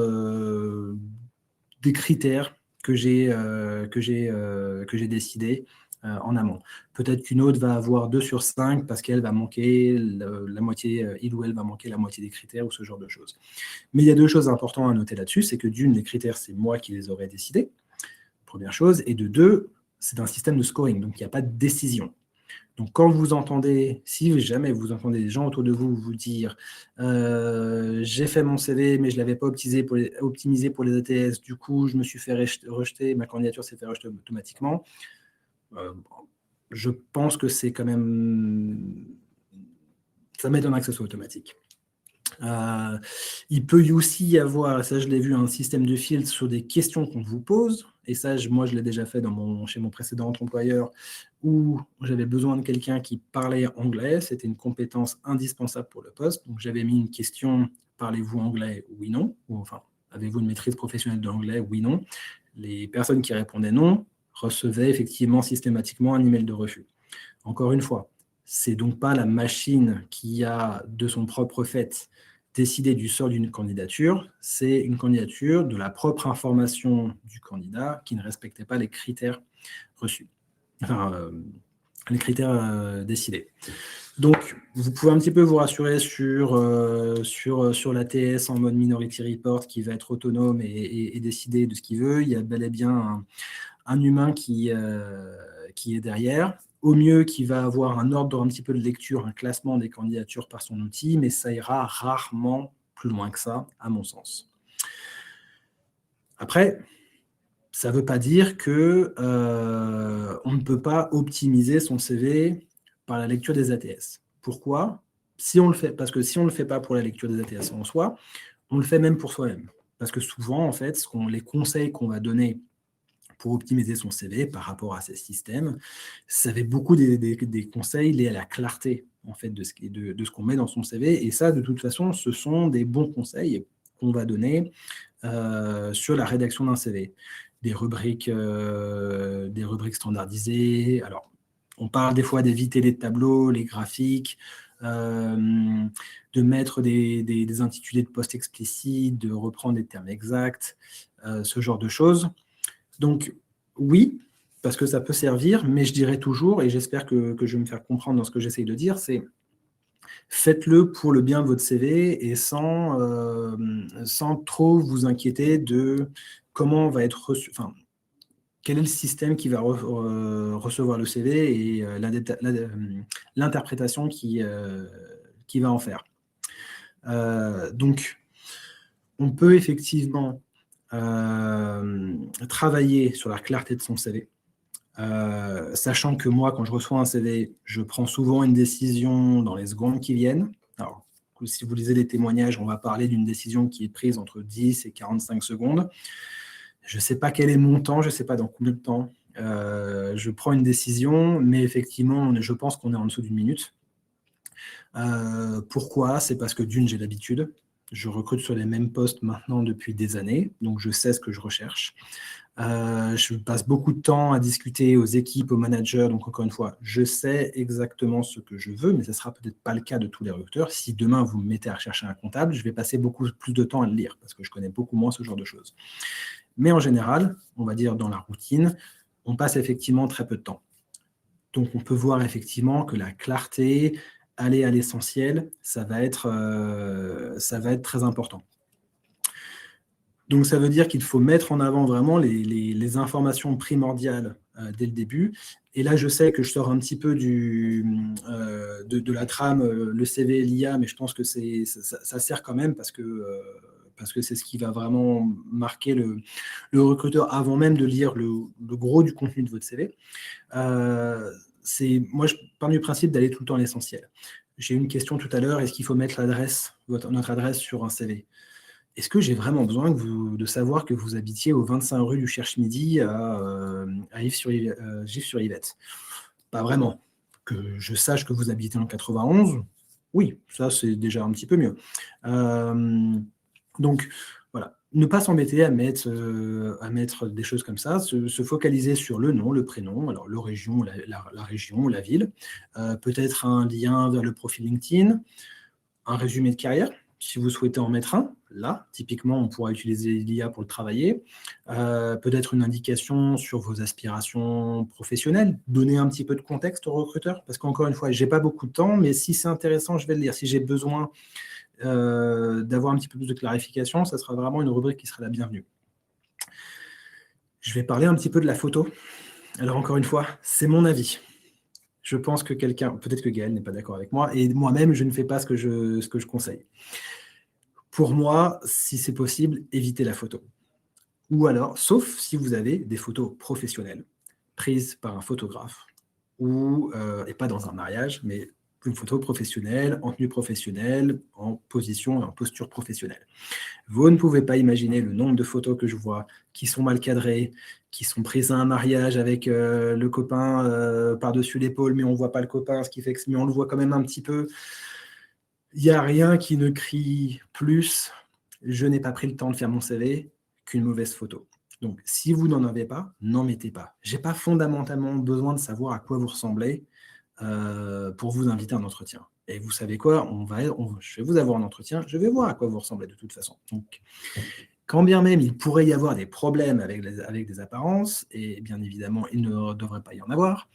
des critères que j'ai décidés en amont. Peut-être qu'une autre va avoir 2 sur 5 parce qu'elle va manquer la moitié, il ou elle va manquer la moitié des critères ou ce genre de choses. Mais il y a 2 choses importantes à noter là-dessus, c'est que d'une, les critères, c'est moi qui les aurais décidés, première chose, et de 2, c'est un système de scoring, donc il n'y a pas de décision. Donc, quand vous entendez, si jamais vous entendez des gens autour de vous vous dire j'ai fait mon CV, mais je ne l'avais pas optimisé pour les ATS, du coup, je me suis fait rejeter, ma candidature s'est fait rejeter automatiquement, je pense que c'est quand même. Ça m'étonnerait que ce soit automatique. Il peut aussi y avoir, ça je l'ai vu, un système de filtre sur des questions qu'on vous pose. Et ça, moi, je l'ai déjà fait chez mon précédent employeur où j'avais besoin de quelqu'un qui parlait anglais. C'était une compétence indispensable pour le poste. Donc, j'avais mis une question, parlez-vous anglais? Oui, non. Ou enfin, avez-vous une maîtrise professionnelle de l'anglais? Oui, non. Les personnes qui répondaient non recevaient effectivement systématiquement un email de refus. Encore une fois, c'est donc pas la machine qui a, de son propre fait, décidé du sort d'une candidature, c'est une candidature de la propre information du candidat qui ne respectait pas les critères reçus, enfin, les critères décidés. Donc, vous pouvez un petit peu vous rassurer sur l'ATS en mode Minority Report qui va être autonome et décider de ce qu'il veut. Il y a bel et bien un humain qui est derrière. Au mieux, qui va avoir un ordre un petit peu de lecture, un classement des candidatures par son outil, mais ça ira rarement plus loin que ça, à mon sens. Après, ça ne veut pas dire qu'on ne peut pas optimiser son CV par la lecture des ATS. Pourquoi? Parce que si on ne le fait pas pour la lecture des ATS en soi, on le fait même pour soi-même. Parce que souvent, en fait, les conseils qu'on va donner pour optimiser son CV par rapport à ces systèmes, ça avait beaucoup des conseils liés à la clarté en fait, de ce qu'on met dans son CV. Et ça, de toute façon, ce sont des bons conseils qu'on va donner sur la rédaction d'un CV. Des rubriques standardisées. Alors, on parle des fois d'éviter les tableaux, les graphiques, de mettre des intitulés de poste explicites, de reprendre des termes exacts, ce genre de choses. Donc, oui, parce que ça peut servir, mais je dirais toujours, et j'espère que je vais me faire comprendre dans ce que j'essaye de dire, c'est Faites-le pour le bien de votre CV et sans trop vous inquiéter de comment va être reçu, enfin, quel est le système qui va recevoir le CV et l'interprétation qui va en faire. Donc, on peut effectivement travailler sur la clarté de son CV. Sachant que moi, quand je reçois un CV, je prends souvent une décision dans les secondes qui viennent. Alors, si vous lisez les témoignages, on va parler d'une décision qui est prise entre 10 et 45 secondes. Je ne sais pas quel est mon temps, je ne sais pas dans combien de temps je prends une décision, mais effectivement, je pense qu'on est en dessous d'une minute. Pourquoi? C'est parce que d'une, j'ai l'habitude. Je recrute sur les mêmes postes maintenant depuis des années, donc je sais ce que je recherche. Je passe beaucoup de temps à discuter aux équipes, aux managers. Donc, encore une fois, je sais exactement ce que je veux, mais ce ne sera peut-être pas le cas de tous les recruteurs. Si demain, vous me mettez à rechercher un comptable, je vais passer beaucoup plus de temps à le lire parce que je connais beaucoup moins ce genre de choses. Mais en général, on va dire dans la routine, on passe effectivement très peu de temps. Donc, on peut voir effectivement que la clarté, aller à l'essentiel, ça va être très important. Donc, ça veut dire qu'il faut mettre en avant vraiment les informations primordiales dès le début. Et là, je sais que je sors un petit peu de la trame, le CV, l'IA, mais je pense que ça sert quand même parce que c'est ce qui va vraiment marquer le recruteur avant même de lire le gros du contenu de votre CV. Moi, je pars du principe d'aller tout le temps à l'essentiel. J'ai eu une question tout à l'heure, est-ce qu'il faut mettre notre adresse sur un CV? Est-ce que j'ai vraiment besoin de savoir que vous habitiez au 25 rue du Cherche-Midi à Gif-sur-Yvette? Pas vraiment. Que je sache que vous habitez en 91, oui, ça c'est déjà un petit peu mieux. Donc voilà, ne pas s'embêter à mettre des choses comme ça, se focaliser sur le nom, le prénom, alors la région, la ville, peut-être un lien vers le profil LinkedIn, un résumé de carrière, si vous souhaitez en mettre un. Là, typiquement, on pourra utiliser l'IA pour le travailler. Peut-être une indication sur vos aspirations professionnelles, donner un petit peu de contexte au recruteur, parce qu'encore une fois, je n'ai pas beaucoup de temps, mais si c'est intéressant, je vais le lire. Si j'ai besoin d'avoir un petit peu plus de clarification, ça sera vraiment une rubrique qui sera la bienvenue. Je vais parler un petit peu de la photo. Alors encore une fois, c'est mon avis. Je pense que peut-être que Gaël n'est pas d'accord avec moi, et moi-même, je ne fais pas ce que je conseille. Pour moi, si c'est possible, évitez la photo. Ou alors, sauf si vous avez des photos professionnelles, prises par un photographe, et pas dans un mariage, mais une photo professionnelle, en tenue professionnelle, en position et en posture professionnelle. Vous ne pouvez pas imaginer le nombre de photos que je vois qui sont mal cadrées, qui sont prises à un mariage avec le copain par-dessus l'épaule, mais on ne voit pas le copain, ce qui fait que mais on le voit quand même un petit peu. Il n'y a rien qui ne crie plus « je n'ai pas pris le temps de faire mon CV » qu'une mauvaise photo. Donc, si vous n'en avez pas, n'en mettez pas. Je n'ai pas fondamentalement besoin de savoir à quoi vous ressemblez pour vous inviter à un entretien. Et vous savez quoi, je vais vous avoir un entretien, je vais voir à quoi vous ressemblez de toute façon. Donc, quand bien même il pourrait y avoir des problèmes avec des apparences, et bien évidemment, il ne devrait pas y en avoir,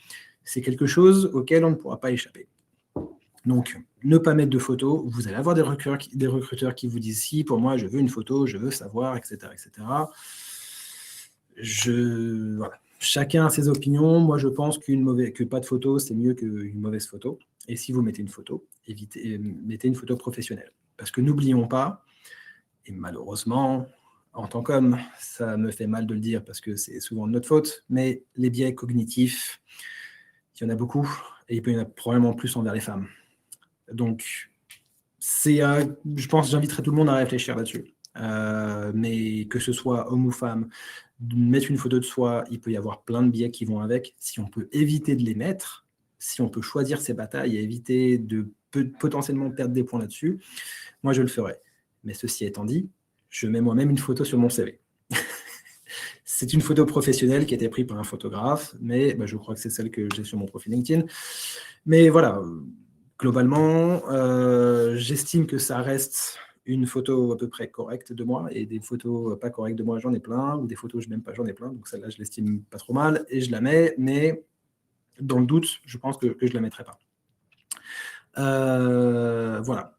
c'est quelque chose auquel on ne pourra pas échapper. Donc, ne pas mettre de photos, vous allez avoir des recruteurs qui vous disent « si, pour moi, je veux une photo, je veux savoir, etc. etc. » Voilà. Chacun a ses opinions. Moi, je pense que pas de photo, c'est mieux qu'une mauvaise photo. Et si vous mettez une photo, mettez une photo professionnelle. Parce que n'oublions pas, et malheureusement, en tant qu'homme, ça me fait mal de le dire parce que c'est souvent de notre faute, mais les biais cognitifs, il y en a beaucoup, et il peut y en avoir probablement plus envers les femmes. Donc, je pense que j'inviterai tout le monde à réfléchir là-dessus. Mais que ce soit homme ou femme, mettre une photo de soi, il peut y avoir plein de biais qui vont avec. Si on peut éviter de les mettre, si on peut choisir ses batailles et éviter de potentiellement perdre des points là-dessus, moi je le ferai. Mais ceci étant dit, je mets moi-même une photo sur mon CV. C'est une photo professionnelle qui a été prise par un photographe, mais je crois que c'est celle que j'ai sur mon profil LinkedIn. Mais voilà, globalement, j'estime que ça reste une photo à peu près correcte de moi, et des photos pas correctes de moi, j'en ai plein, ou des photos que je n'aime pas, j'en ai plein, donc celle-là, je l'estime pas trop mal, et je la mets, mais dans le doute, je pense que je ne la mettrai pas. Voilà.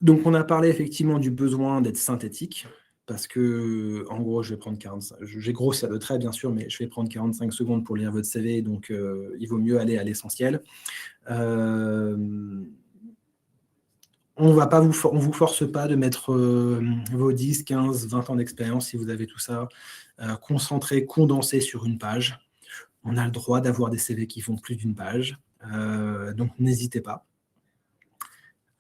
Donc, on a parlé effectivement du besoin d'être synthétique, parce que, en gros, je vais prendre 45, j'ai grossi le trait, bien sûr, mais je vais prendre 45 secondes pour lire votre CV, donc il vaut mieux aller à l'essentiel. Euh, on vous force pas de mettre vos 10, 15, 20 ans d'expérience, si vous avez tout ça, concentré, condensé sur une page. On a le droit d'avoir des CV qui font plus d'une page, donc n'hésitez pas.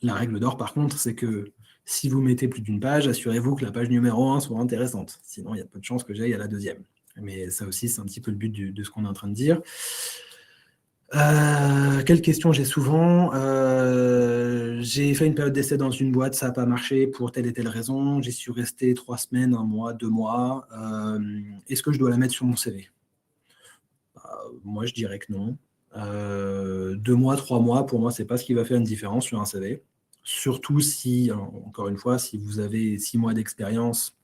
La règle d'or, par contre, c'est que si vous mettez plus d'une page, assurez-vous que la page numéro 1 soit intéressante. Sinon, il y a peu de chances que j'aille à la deuxième. Mais ça aussi, c'est un petit peu le but de ce qu'on est en train de dire. Quelles questions j'ai souvent? J'ai fait une période d'essai dans une boîte, ça n'a pas marché pour telle et telle raison. J'y suis resté 3 semaines, 1 mois, 2 mois. Est-ce que je dois la mettre sur mon CV? Moi, je dirais que non. 2 mois, 3 mois, pour moi, c'est pas ce qui va faire une différence sur un CV. Surtout si, encore une fois, si vous avez 6 mois d'expérience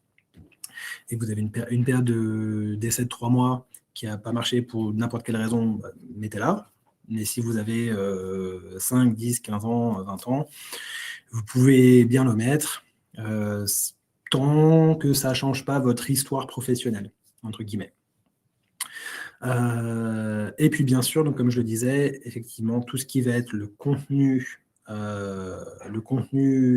et que vous avez une période d'essai de 3 mois qui n'a pas marché pour n'importe quelle raison, mettez-la. Mais si vous avez 5, 10, 15 ans, 20 ans, vous pouvez bien le mettre tant que ça ne change pas votre histoire professionnelle, entre guillemets. Et puis bien sûr, donc, comme je le disais, effectivement, tout ce qui va être le contenu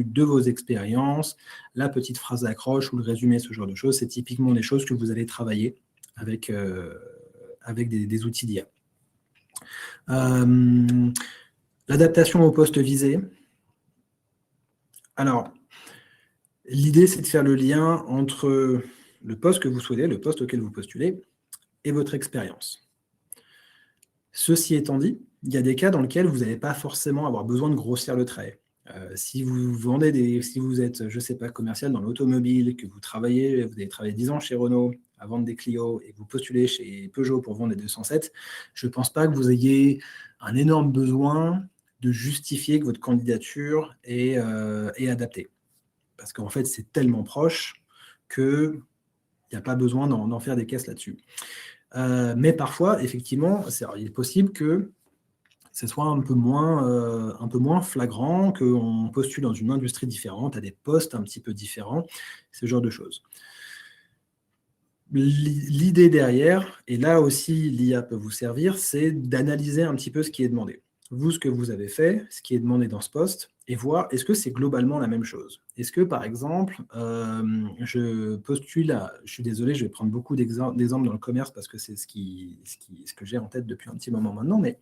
de vos expériences, la petite phrase d'accroche ou le résumé, ce genre de choses, c'est typiquement des choses que vous allez travailler avec des outils d'IA. L'adaptation au poste visé. Alors, l'idée, c'est de faire le lien entre le poste que vous souhaitez, le poste auquel vous postulez, et votre expérience. Ceci étant dit, il y a des cas dans lesquels vous n'allez pas forcément avoir besoin de grossir le trait. Si vous êtes, je ne sais pas, commercial dans l'automobile, que vous avez travaillé 10 ans chez Renault à vendre des Clio et que vous postulez chez Peugeot pour vendre des 207, je ne pense pas que vous ayez un énorme besoin de justifier que votre candidature est adaptée. Parce qu'en fait, c'est tellement proche qu'il n'y a pas besoin d'en faire des caisses là-dessus. Mais parfois, effectivement, il est possible que ce soit un peu moins flagrant, qu'on postule dans une industrie différente, à des postes un petit peu différents, ce genre de choses. L'idée derrière, et là aussi l'IA peut vous servir, c'est d'analyser un petit peu ce qui est demandé. Vous, ce que vous avez fait, ce qui est demandé dans ce poste, et voir est-ce que c'est globalement la même chose. Est-ce que, par exemple, je postule je suis désolé, je vais prendre beaucoup d'exemples dans le commerce parce que c'est ce que j'ai en tête depuis un petit moment maintenant, mais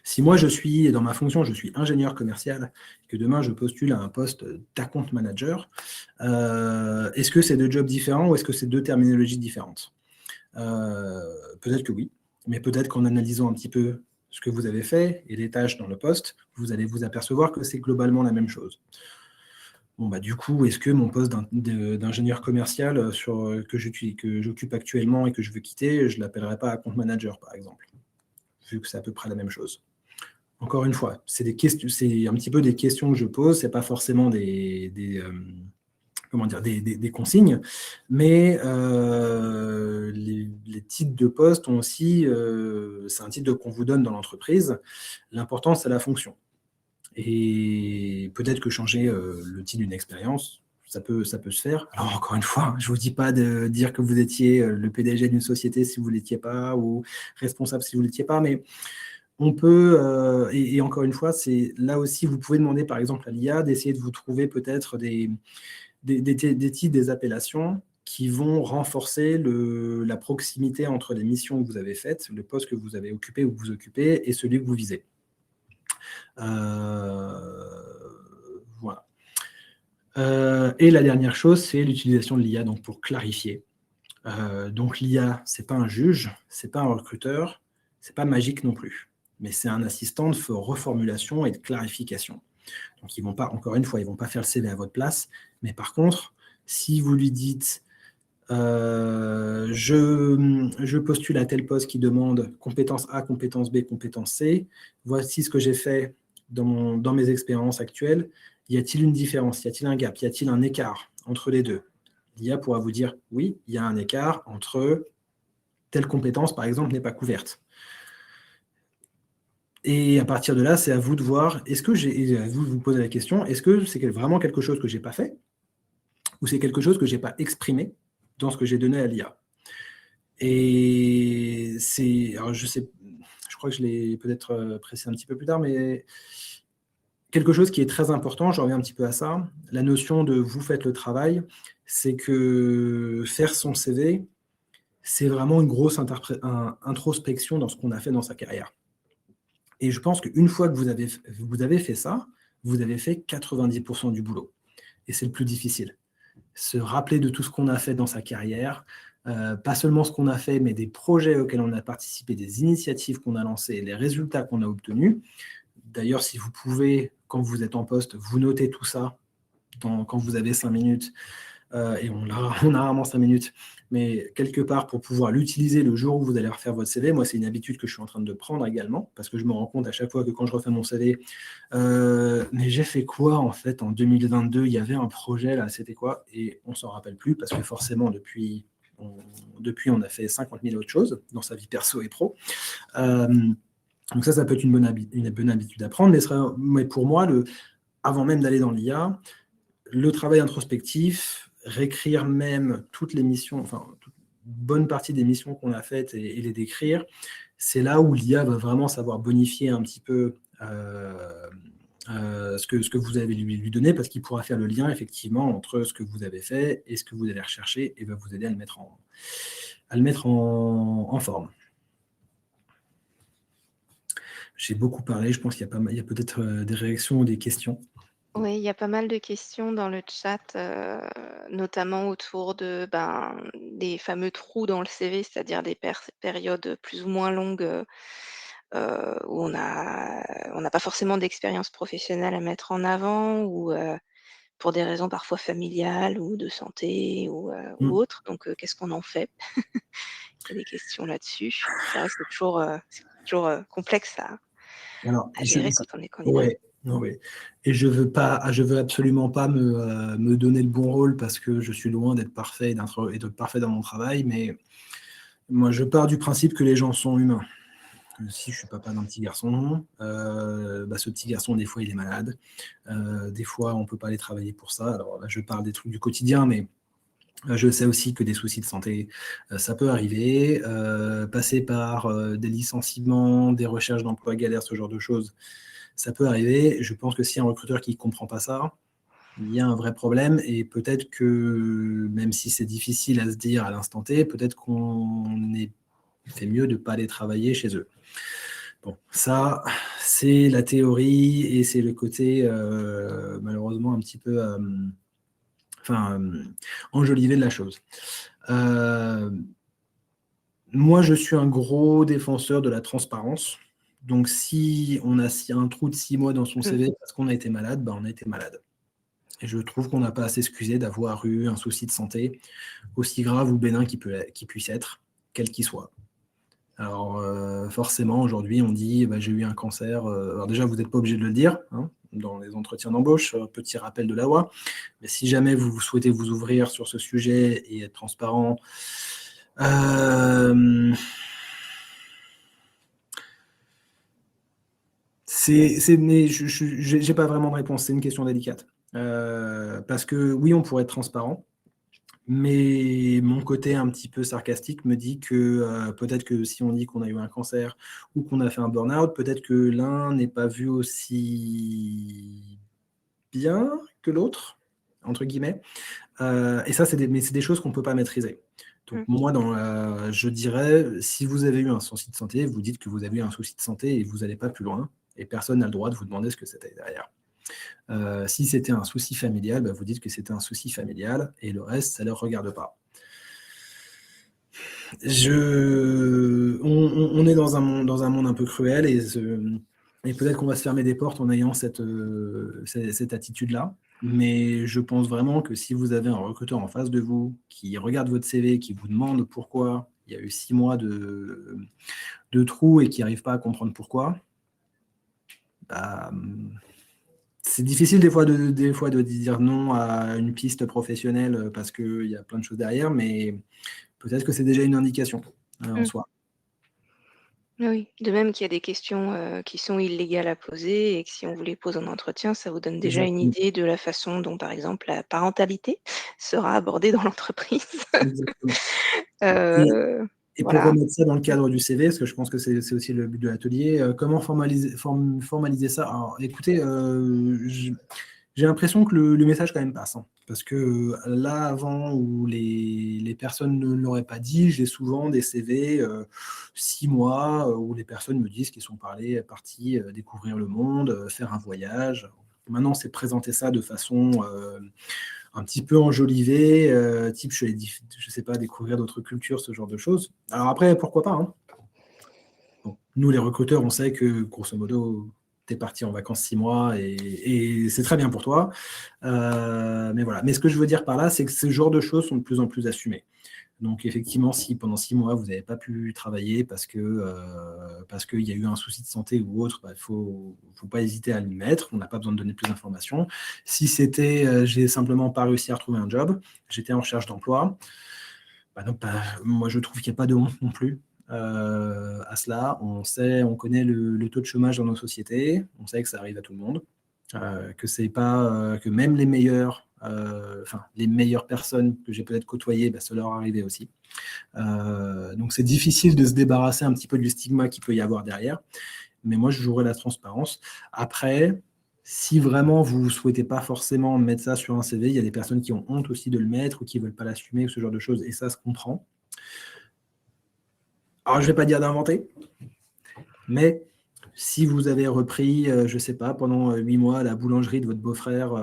si moi, dans ma fonction, je suis ingénieur commercial, que demain, je postule à un poste d'account manager, est-ce que c'est 2 jobs différents ou est-ce que c'est 2 terminologies différentes? Peut-être que oui, mais peut-être qu'en analysant un petit peu ce que vous avez fait et les tâches dans le poste, vous allez vous apercevoir que c'est globalement la même chose. Bon, du coup, est-ce que mon poste d'ingénieur commercial que j'occupe actuellement et que je veux quitter, je ne l'appellerai pas account manager, par exemple, vu que c'est à peu près la même chose. Encore une fois, c'est un petit peu des questions que je pose, c'est pas forcément des consignes, mais les titres de poste ont aussi, c'est un titre qu'on vous donne dans l'entreprise, l'important c'est la fonction. Et peut-être que changer le titre d'une expérience, ça peut se faire. Alors encore une fois, je ne vous dis pas de dire que vous étiez le PDG d'une société si vous ne l'étiez pas, ou responsable si vous ne l'étiez pas, mais on peut, et encore une fois, c'est là aussi, vous pouvez demander par exemple à l'IA d'essayer de vous trouver peut-être des titres, des appellations qui vont renforcer la proximité entre les missions que vous avez faites, le poste que vous avez occupé ou que vous occupez, et celui que vous visez. Voilà. Et la dernière chose, c'est l'utilisation de l'IA donc pour clarifier. Donc l'IA, c'est pas un juge, c'est pas un recruteur, c'est pas magique non plus, mais c'est un assistant de reformulation et de clarification. Donc ils vont pas, encore une fois, ils vont pas faire le CV à votre place, mais par contre, si vous lui dites je postule à tel poste qui demande compétence A, compétence B, compétence C, voici ce que j'ai fait dans mes expériences actuelles, y a-t-il une différence, y a-t-il un gap, y a-t-il un écart entre les deux? L'IA pourra vous dire oui, il y a un écart entre telle compétence, par exemple, n'est pas couverte. Et à partir de là, c'est à vous de voir, est-ce que et à vous de vous poser la question, est-ce que c'est vraiment quelque chose que j'ai pas fait ou c'est quelque chose que j'ai pas exprimé dans ce que j'ai donné à l'IA? Et alors je crois que je l'ai peut-être précisé un petit peu plus tard, mais quelque chose qui est très important, je reviens un petit peu à ça, la notion de vous faites le travail, c'est que faire son CV, c'est vraiment une grosse introspection dans ce qu'on a fait dans sa carrière. Et je pense qu'une fois que vous avez fait ça, vous avez fait 90% du boulot. Et c'est le plus difficile. Se rappeler de tout ce qu'on a fait dans sa carrière, pas seulement ce qu'on a fait, mais des projets auxquels on a participé, des initiatives qu'on a lancées, les résultats qu'on a obtenus. D'ailleurs, si vous pouvez, quand vous êtes en poste, vous notez tout ça quand vous avez 5 minutes, et on a rarement 5 minutes, mais quelque part pour pouvoir l'utiliser le jour où vous allez refaire votre CV. Moi, c'est une habitude que je suis en train de prendre également, parce que je me rends compte à chaque fois que quand je refais mon CV, mais j'ai fait quoi en fait en 2022? Il y avait un projet là, c'était quoi? Et on s'en rappelle plus, parce que forcément, on a fait 50 000 autres choses dans sa vie perso et pro. Donc ça peut être une bonne habitude à prendre, mais pour moi, avant même d'aller dans l'IA, le travail introspectif, réécrire même toutes les missions, enfin, une bonne partie des missions qu'on a faites et les décrire, c'est là où l'IA va vraiment savoir bonifier un petit peu ce que vous avez lui donné, parce qu'il pourra faire le lien effectivement entre ce que vous avez fait et ce que vous allez rechercher, et va vous aider à le mettre en forme. J'ai beaucoup parlé, je pense qu'il y a peut-être des réactions ou des questions. Oui, il y a pas mal de questions dans le chat, notamment autour des fameux trous dans le CV, c'est-à-dire des périodes plus ou moins longues, où on n'a pas forcément d'expérience professionnelle à mettre en avant ou, pour des raisons parfois familiales ou de santé ou Mm. autres. Donc, qu'est-ce qu'on en fait? Il y a des questions là-dessus. C'est vrai que c'est toujours, complexe Alors, à gérer quand on est candidat. ouais, ouais. Et je veux absolument pas me donner le bon rôle, parce que je suis loin d'être parfait et d'être parfait dans mon travail, mais moi, je pars du principe que les gens sont humains. Si je suis papa d'un petit garçon, ce petit garçon, des fois, il est malade. Des fois, on peut pas aller travailler pour ça. Alors là, je parle des trucs du quotidien, mais je sais aussi que des soucis de santé, ça peut arriver. Passer par des licenciements, des recherches d'emploi galères, ce genre de choses, ça peut arriver. Je pense que s'il y a un recruteur qui ne comprend pas ça, il y a un vrai problème, et peut-être que, même si c'est difficile à se dire à l'instant T, peut-être qu'on fait mieux de ne pas aller travailler chez eux. Bon, ça, c'est la théorie, et c'est le côté, malheureusement, un petit peu enjolivé de la chose. Moi, je suis un gros défenseur de la transparence. Donc, si y a un trou de 6 mois dans son Mmh. CV parce qu'on a été malade, on a été malade. Et je trouve qu'on n'a pas à s'excuser d'avoir eu un souci de santé, aussi grave ou bénin qu'il puisse être, quel qu'il soit. Alors, forcément, aujourd'hui, on dit j'ai eu un cancer. Alors, déjà, vous n'êtes pas obligé de le dire, hein, dans les entretiens d'embauche, petit rappel de la loi. Mais si jamais vous souhaitez vous ouvrir sur ce sujet et être transparent, mais je n'ai pas vraiment de réponse, c'est une question délicate. Parce que oui, on pourrait être transparent, mais mon côté un petit peu sarcastique me dit que peut-être que si on dit qu'on a eu un cancer ou qu'on a fait un burn-out, peut-être que l'un n'est pas vu aussi bien que l'autre, entre guillemets. Et ça, mais c'est des choses qu'on ne peut pas maîtriser. Donc Mmh. moi, je dirais, si vous avez eu un souci de santé, vous dites que vous avez eu un souci de santé et vous n'allez pas plus loin, et personne n'a le droit de vous demander ce que c'était derrière. Si c'était un souci familial, vous dites que c'était un souci familial, et le reste, ça ne les regarde pas. On est dans un monde un peu cruel, et peut-être qu'on va se fermer des portes en ayant cette attitude-là. Mais je pense vraiment que si vous avez un recruteur en face de vous qui regarde votre CV, qui vous demande pourquoi il y a eu 6 mois de trous et qui n'arrive pas à comprendre pourquoi, c'est difficile des fois de dire non à une piste professionnelle, parce qu'il y a plein de choses derrière, mais peut-être que c'est déjà une indication en Mmh. soi. Oui, de même qu'il y a des questions, qui sont illégales à poser et que si on vous les pose en entretien, ça vous donne déjà une Exactement, idée de la façon dont, par exemple, la parentalité sera abordée dans l'entreprise. exactement. Et Heu, et pour voilà. remettre ça dans le cadre du CV, parce que je pense que c'est aussi le but de l'atelier, comment formaliser ça? Alors écoutez, j'ai l'impression que le message quand même passe, hein, parce que, là, avant où les personnes ne l'auraient pas dit, j'ai souvent des CV, 6 mois, où les personnes me disent qu'ils sont partis, découvrir le monde, faire un voyage. Maintenant, c'est présenter ça de façon, un petit peu enjolivée, type je suis allé je sais pas, découvrir d'autres cultures, ce genre de choses. Alors après, pourquoi pas, hein? Bon, nous, les recruteurs, on sait que grosso modo, tu es parti en vacances 6 mois et c'est très bien pour toi. Mais voilà. Mais ce que je veux dire par là, c'est que ce genre de choses sont de plus en plus assumées. Donc effectivement, si pendant 6 mois, vous n'avez pas pu travailler parce qu'il y a eu un souci de santé ou autre, bah, il faut pas hésiter à le mettre. On n'a pas besoin de donner plus d'informations. Si c'était, j'ai simplement pas réussi à retrouver un job, j'étais en recherche d'emploi, bah, donc, bah, moi je trouve qu'il y a pas de honte non plus, à cela. On connaît le taux de chômage dans nos sociétés, on sait que ça arrive à tout le monde, que c'est pas, que même les meilleurs, enfin les meilleures personnes que j'ai peut-être côtoyées, bah, ça leur arrivait aussi. Donc c'est difficile de se débarrasser un petit peu du stigma qu'il peut y avoir derrière, mais moi je jouerai la transparence. Après, si vraiment vous ne souhaitez pas forcément mettre ça sur un CV, il y a des personnes qui ont honte aussi de le mettre ou qui ne veulent pas l'assumer ou ce genre de choses, et ça se comprend. Alors je ne vais pas dire d'inventer, mais si vous avez repris, je ne sais pas, pendant 8 mois la boulangerie de votre beau-frère,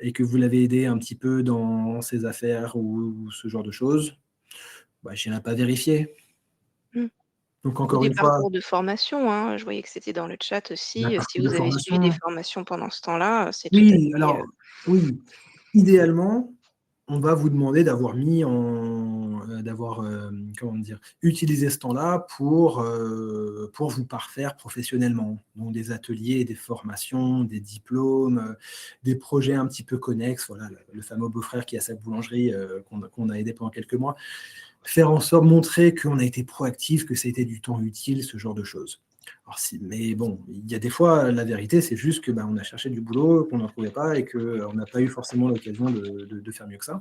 et que vous l'avez aidé un petit peu dans ses affaires ou ce genre de choses, bah, je n'irai pas vérifier. Mmh. Donc Ou encore des une fois, parcours de formation, hein. Je voyais que c'était dans le chat la aussi, si partie de vous avez suivi des formation, formations pendant ce temps-là, c'est tout à oui, fait, alors oui, idéalement, on va vous demander d'avoir mis en d'avoir, comment dire? Utilisé ce temps-là pour vous parfaire professionnellement. Donc des ateliers, des formations, des diplômes, des projets un petit peu connexes. Voilà, le fameux beau-frère qui a sa boulangerie, qu'on a aidé pendant quelques mois. Faire en sorte montrer qu'on a été proactif, que ça a été du temps utile, ce genre de choses. Alors si mais bon, il y a des fois, la vérité, c'est juste que, bah, on a cherché du boulot, qu'on n'en trouvait pas et qu'on n'a pas eu forcément l'occasion de faire mieux que ça.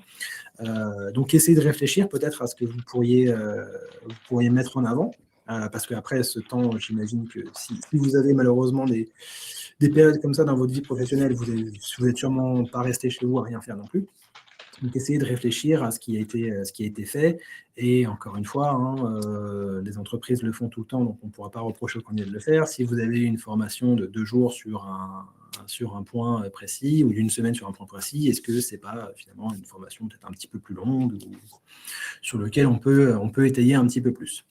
Donc essayez de réfléchir peut-être à ce que vous pourriez mettre en avant, parce qu'après ce temps, j'imagine que si vous avez malheureusement des périodes comme ça dans votre vie professionnelle, vous êtes sûrement pas resté chez vous à rien faire non plus. Donc essayez de réfléchir à ce qui a été fait, et encore une fois, hein, les entreprises le font tout le temps, donc on ne pourra pas reprocher aux candidats de le faire. Si vous avez une formation de 2 jours sur un point, précis, ou d'une semaine sur un point précis, est-ce que c'est pas, finalement une formation peut-être un petit peu plus longue, ou sur lequel on peut étayer un petit peu plus?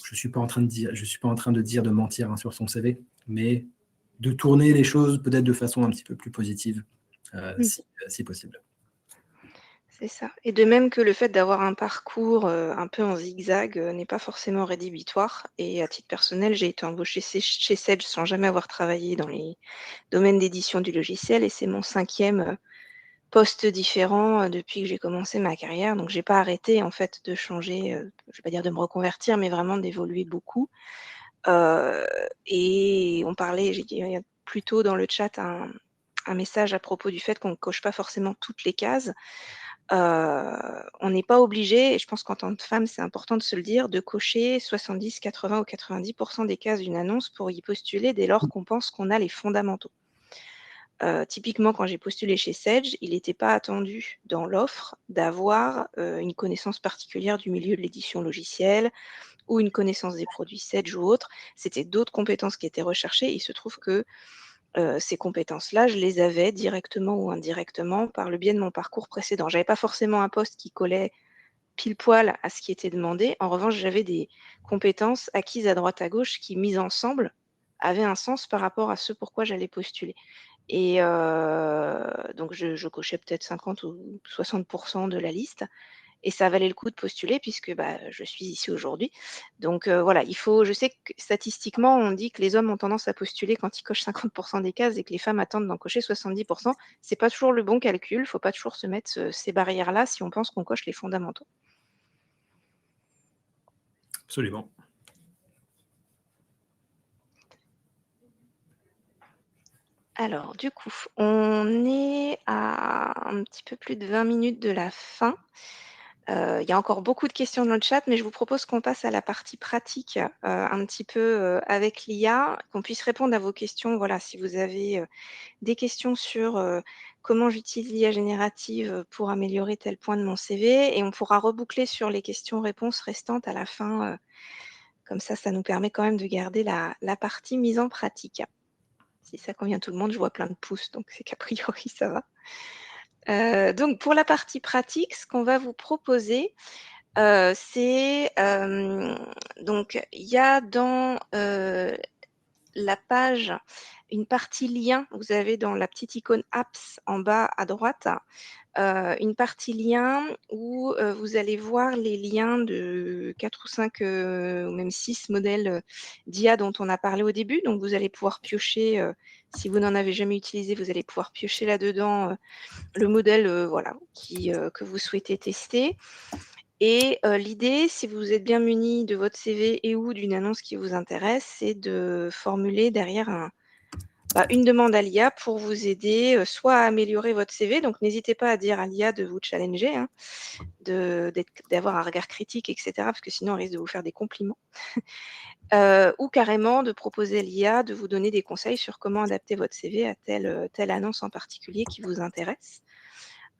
Je suis pas en train de dire je suis pas en train de dire de mentir, hein, sur son CV, mais de tourner les choses peut-être de façon un petit peu plus positive, mmh. si possible. C'est ça, et de même que le fait d'avoir un parcours, un peu en zigzag, n'est pas forcément rédhibitoire, et à titre personnel, j'ai été embauchée chez Sage sans jamais avoir travaillé dans les domaines d'édition du logiciel, et c'est mon 5e, poste différent, depuis que j'ai commencé ma carrière, donc j'ai pas arrêté en fait de changer, je vais pas dire de me reconvertir, mais vraiment d'évoluer beaucoup, heu et on parlait, j'ai dit il y a plus tôt dans le chat un message à propos du fait qu'on ne coche pas forcément toutes les cases. On n'est pas obligé, et je pense qu'en tant que femme, c'est important de se le dire, de cocher 70, 80 ou 90 des cases d'une annonce pour y postuler dès lors qu'on pense qu'on a les fondamentaux. Typiquement, quand j'ai postulé chez Sage, il n'était pas attendu dans l'offre d'avoir, une connaissance particulière du milieu de l'édition logicielle ou une connaissance des produits Sage ou autres. C'était d'autres compétences qui étaient recherchées. Il se trouve que, ces compétences-là, je les avais directement ou indirectement par le biais de mon parcours précédent. J'avais pas forcément un poste qui collait pile poil à ce qui était demandé. En revanche, j'avais des compétences acquises à droite à gauche qui, mises ensemble, avaient un sens par rapport à ce pourquoi j'allais postuler, et donc je cochais peut-être 50 ou 60 de la liste, et ça valait le coup de postuler puisque, bah, je suis ici aujourd'hui. Donc voilà, je sais que statistiquement, on dit que les hommes ont tendance à postuler quand ils cochent 50 des cases et que les femmes attendent d'en cocher 70. C'est pas toujours le bon calcul, faut pas toujours se mettre ces barrières-là si on pense qu'on coche les fondamentaux. Absolument. Alors du coup, on est à un petit peu plus de 20 minutes de la fin. Il y a encore beaucoup de questions dans le chat, mais je vous propose qu'on passe à la partie pratique, un petit peu, avec l'IA, qu'on puisse répondre à vos questions. Voilà, si vous avez, des questions sur, comment j'utilise l'IA générative, pour améliorer tel point de mon CV et on pourra reboucler sur les questions-réponses restantes à la fin, comme ça nous permet quand même de garder la partie mise en pratique. Si ça convient à tout le monde, je vois plein de pouces, donc c'est qu'a priori ça va. Donc pour la partie pratique, ce qu'on va vous proposer, c'est, donc il y a dans, la page, une partie lien, vous avez dans la petite icône apps en bas à droite, une partie lien où, vous allez voir les liens de 4 ou 5 ou même 6 modèles, d'IA dont on a parlé au début. Donc vous allez pouvoir piocher, si vous n'en avez jamais utilisé, vous allez pouvoir piocher là-dedans, le modèle, voilà, que vous souhaitez tester et l'idée, si vous êtes bien muni de votre CV et ou d'une annonce qui vous intéresse, c'est de formuler derrière une demande à l'IA pour vous aider, soit à améliorer votre CV, donc n'hésitez pas à dire à l'IA de vous challenger, hein, d'avoir un regard critique et cetera, parce que sinon elle risque de vous faire des compliments. Ou carrément de proposer à l'IA de vous donner des conseils sur comment adapter votre CV à telle annonce en particulier qui vous intéresse.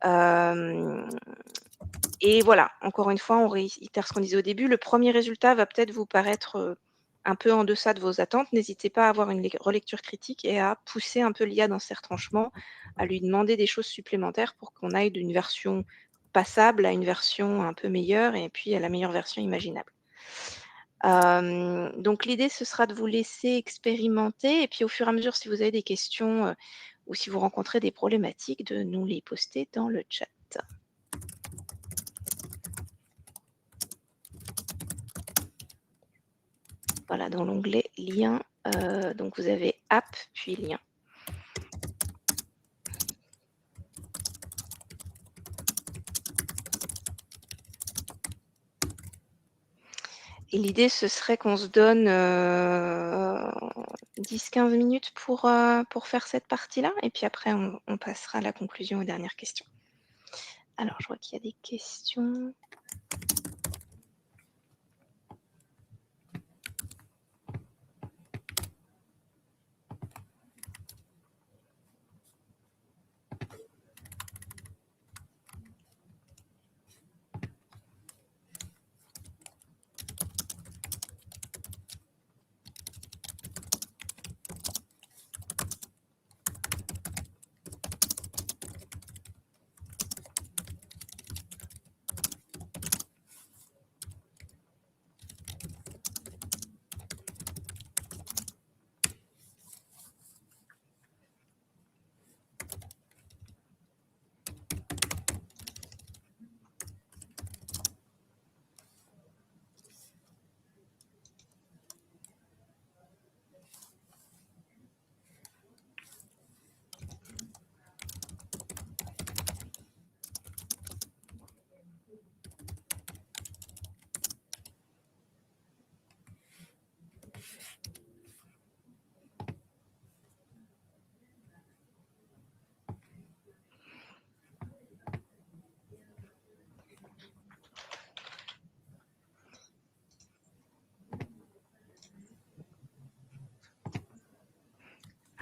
Hem Et voilà, encore une fois, on réitère ce qu'on disait au début, le premier résultat va peut-être vous paraître, un peu en deçà de vos attentes. N'hésitez pas à avoir une relecture critique et à pousser un peu l'IA dans ses retranchements, à lui demander des choses supplémentaires pour qu'on aille d'une version passable à une version un peu meilleure et puis à la meilleure version imaginable. Donc l'idée, ce sera de vous laisser expérimenter et puis au fur et à mesure, si vous avez des questions, ou si vous rencontrez des problématiques, de nous les poster dans le chat. Voilà, dans l'onglet Liens, donc vous avez App puis Liens. Et l'idée, ce serait qu'on se donne, 10-15 minutes pour faire cette partie-là et puis après on passera à la conclusion aux dernières questions. Alors je vois qu'il y a des questions.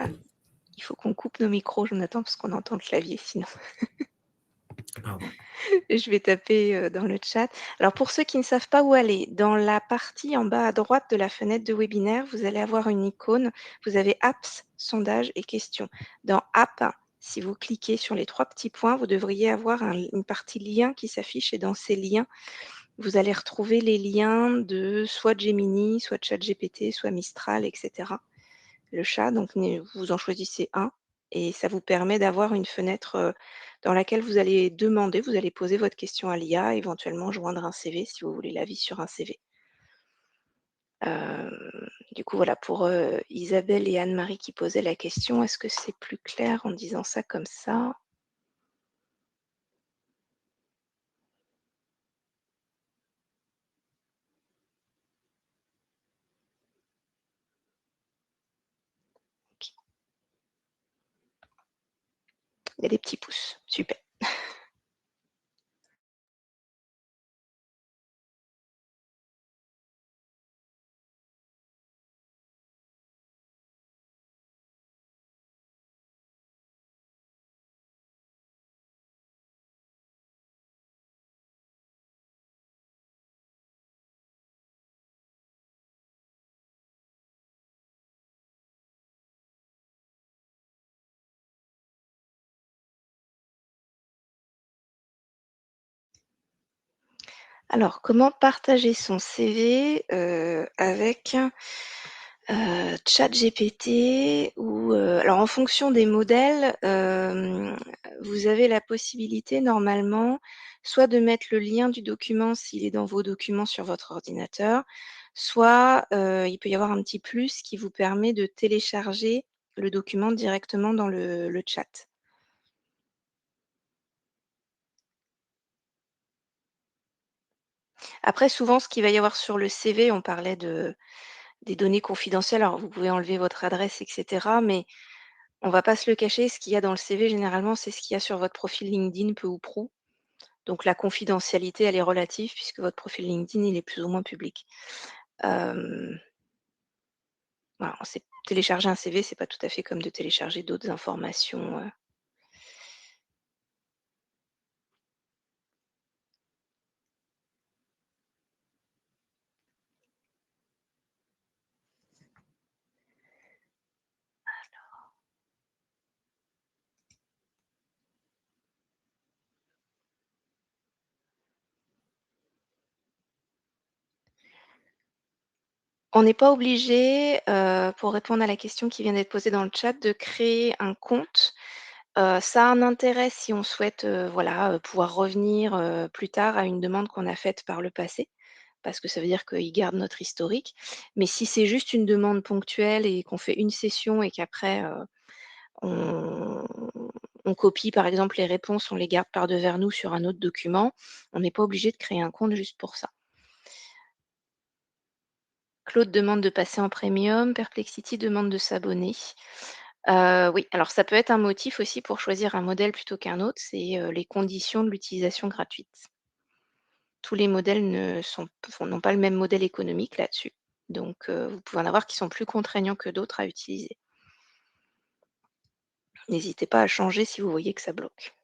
Ah, il faut qu'on coupe nos micros, Jonathan, parce qu'on entend le clavier sinon. Pardon. Je vais taper, dans le chat. Alors pour ceux qui ne savent pas où aller, dans la partie en bas à droite de la fenêtre de webinaire, vous allez avoir une icône. Vous avez apps, sondages et questions. Dans app, si vous cliquez sur les 3 petits points, vous devriez avoir une partie liens qui s'affiche et dans ces liens, vous allez retrouver les liens de soit Gemini, soit ChatGPT, soit Mistral et cetera. Le chat, donc vous en choisissez un et ça vous permet d'avoir une fenêtre, dans laquelle vous allez poser votre question à l'IA, éventuellement joindre un CV si vous voulez l'avis sur un CV. Du coup, voilà, pour, Isabelle et Anne-Marie qui posaient la question, est-ce que c'est plus clair en disant ça comme ça? OK. Il y a des petits pouces, super. Alors, comment partager son CV, avec, ChatGPT ou, alors en fonction des modèles, vous avez la possibilité normalement, soit de mettre le lien du document s'il est dans vos documents sur votre ordinateur, soit, il peut y avoir un petit plus qui vous permet de télécharger le document directement dans le chat. Après souvent, ce qu'il va y avoir sur le CV, on parlait de des données confidentielles, alors vous pouvez enlever votre adresse et cetera, mais on va pas se le cacher, ce qu'il y a dans le CV généralement, c'est ce qu'il y a sur votre profil LinkedIn peu ou prou. Donc la confidentialité, elle est relative puisque votre profil LinkedIn, il est plus ou moins public. Hem, voilà, c'est télécharger un CV, c'est pas tout à fait comme de télécharger d'autres informations, On n'est pas obligé, pour répondre à la question qui vient d'être posée dans le chat, de créer un compte. Ça a un intérêt si on souhaite, voilà, pouvoir revenir, plus tard à une demande qu'on a faite par le passé, parce que ça veut dire qu'il garde notre historique. Mais si c'est juste une demande ponctuelle et qu'on fait une session et qu'après, on on copie par exemple les réponses, on les garde par devers nous sur un autre document, on n'est pas obligé de créer un compte juste pour ça. Claude demande de passer en premium, Perplexity demande de s'abonner. Oui, alors ça peut être un motif aussi pour choisir un modèle plutôt qu'un autre, c'est, les conditions de l'utilisation gratuite. Tous les modèles n'ont pas le même modèle économique là-dessus. Donc, vous pouvez en avoir qui sont plus contraignants que d'autres à utiliser. N'hésitez pas à changer si vous voyez que ça bloque.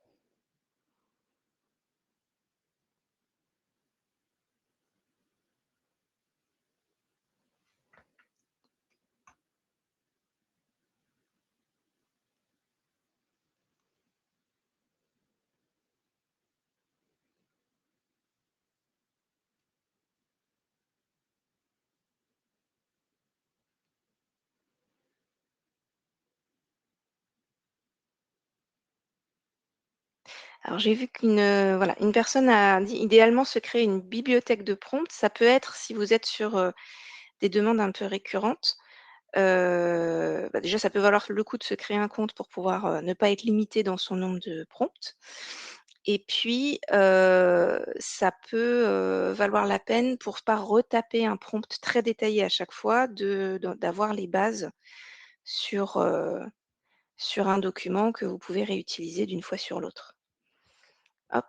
Alors j'ai vu qu'une, voilà, une personne a dit idéalement se créer une bibliothèque de prompts. Ça peut être si vous êtes sur, des demandes un peu récurrentes. Bah, déjà, ça peut valoir le coup de se créer un compte pour pouvoir, ne pas être limité dans son nombre de prompts et puis, ça peut, valoir la peine pour pas retaper un prompt très détaillé à chaque fois d'avoir les bases sur, sur un document que vous pouvez réutiliser d'une fois sur l'autre. Hop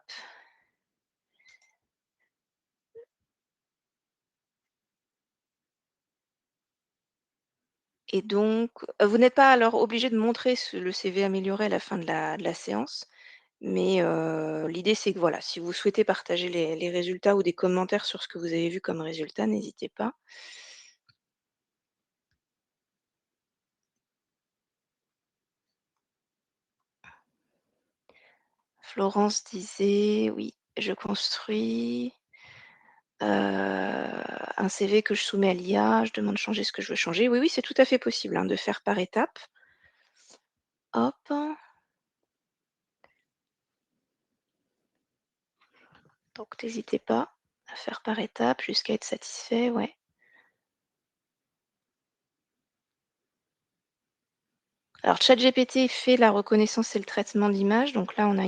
et donc, vous n'êtes pas alors obligé de montrer le CV amélioré à la fin de la séance. Mais l'idée, c'est que voilà, si vous souhaitez partager les résultats ou des commentaires sur ce que vous avez vu comme résultat, n'hésitez pas. Florence disait: «Oui, je construis, un CV que je soumets à l'IA, je demande de changer ce que je veux changer». Oui, oui, c'est tout à fait possible, hein, de faire par étapes. Hop, donc n'hésitez pas à faire par étapes jusqu'à être satisfait, ouais. Alors ChatGPT fait la reconnaissance et le traitement d'images, donc là on a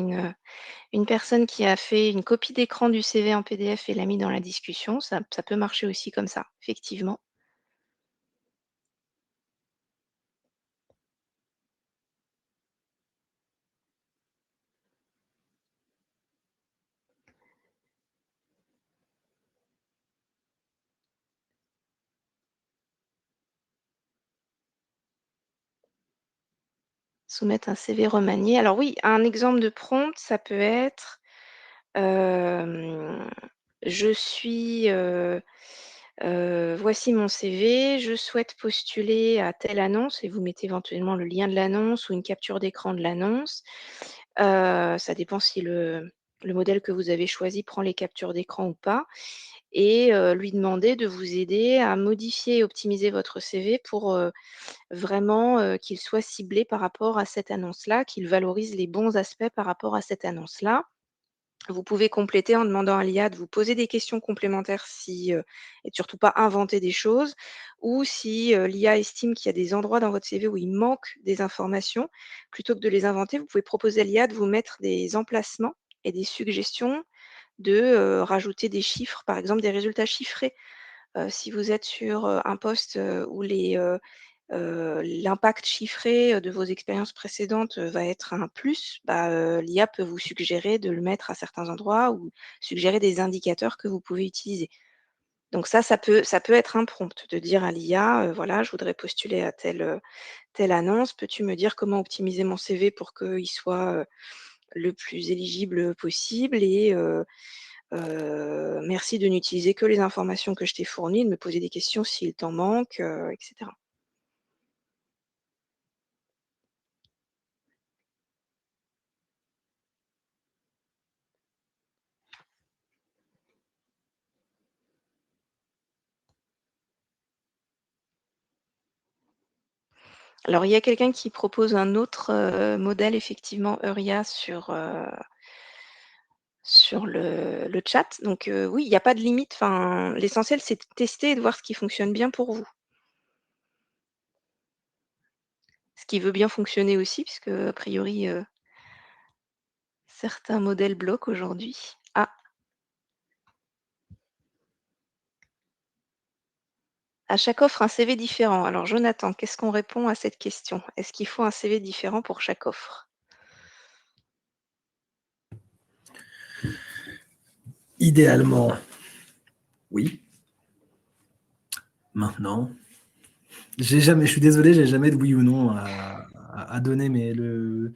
une personne qui a fait une copie d'écran du CV en PDF et l'a mis dans la discussion, ça peut marcher aussi comme ça, effectivement. Soumettre un CV remanié. Alors oui, un exemple de prompt, ça peut être, hem, je suis, voici mon CV, je souhaite postuler à telle annonce et vous mettez éventuellement le lien de l'annonce ou une capture d'écran de l'annonce. Ça dépend si le modèle que vous avez choisi prend les captures d'écran ou pas et lui demander de vous aider à modifier et optimiser votre CV pour, vraiment, qu'il soit ciblé par rapport à cette annonce-là, qu'il valorise les bons aspects par rapport à cette annonce-là. Vous pouvez compléter en demandant à l'IA de vous poser des questions complémentaires si, et surtout pas inventer des choses ou si, l'IA estime qu'il y a des endroits dans votre CV où il manque des informations, plutôt que de les inventer, vous pouvez proposer à l'IA de vous mettre des emplacements et des suggestions de, rajouter des chiffres, par exemple des résultats chiffrés. Si vous êtes sur, un poste, où l'impact chiffré, de vos expériences précédentes, va être un plus, bah, l'IA peut vous suggérer de le mettre à certains endroits ou suggérer des indicateurs que vous pouvez utiliser. Donc ça peut être un prompt de dire à l'IA, voilà: «Je voudrais postuler à telle annonce. Peux-tu me dire comment optimiser mon CV pour qu'il soit, le plus éligible possible et merci de n'utiliser que les informations que je t'ai fournies, de me poser des questions s'il t'en manque», et cetera. Alors, il y a quelqu'un qui propose un autre, modèle effectivement Euria sur le chat. Donc, oui, il y a pas de limite, enfin, l'essentiel c'est de tester et de voir ce qui fonctionne bien pour vous. Ce qui veut bien fonctionner aussi puisque a priori, certains modèles bloquent aujourd'hui. Ah, à chaque offre un CV différent. Alors Jonathan, qu'est-ce qu'on répond à cette question? Est-ce qu'il faut un CV différent pour chaque offre? Idéalement, oui. Maintenant, je suis désolé, j'ai jamais de oui ou non à donner, mais le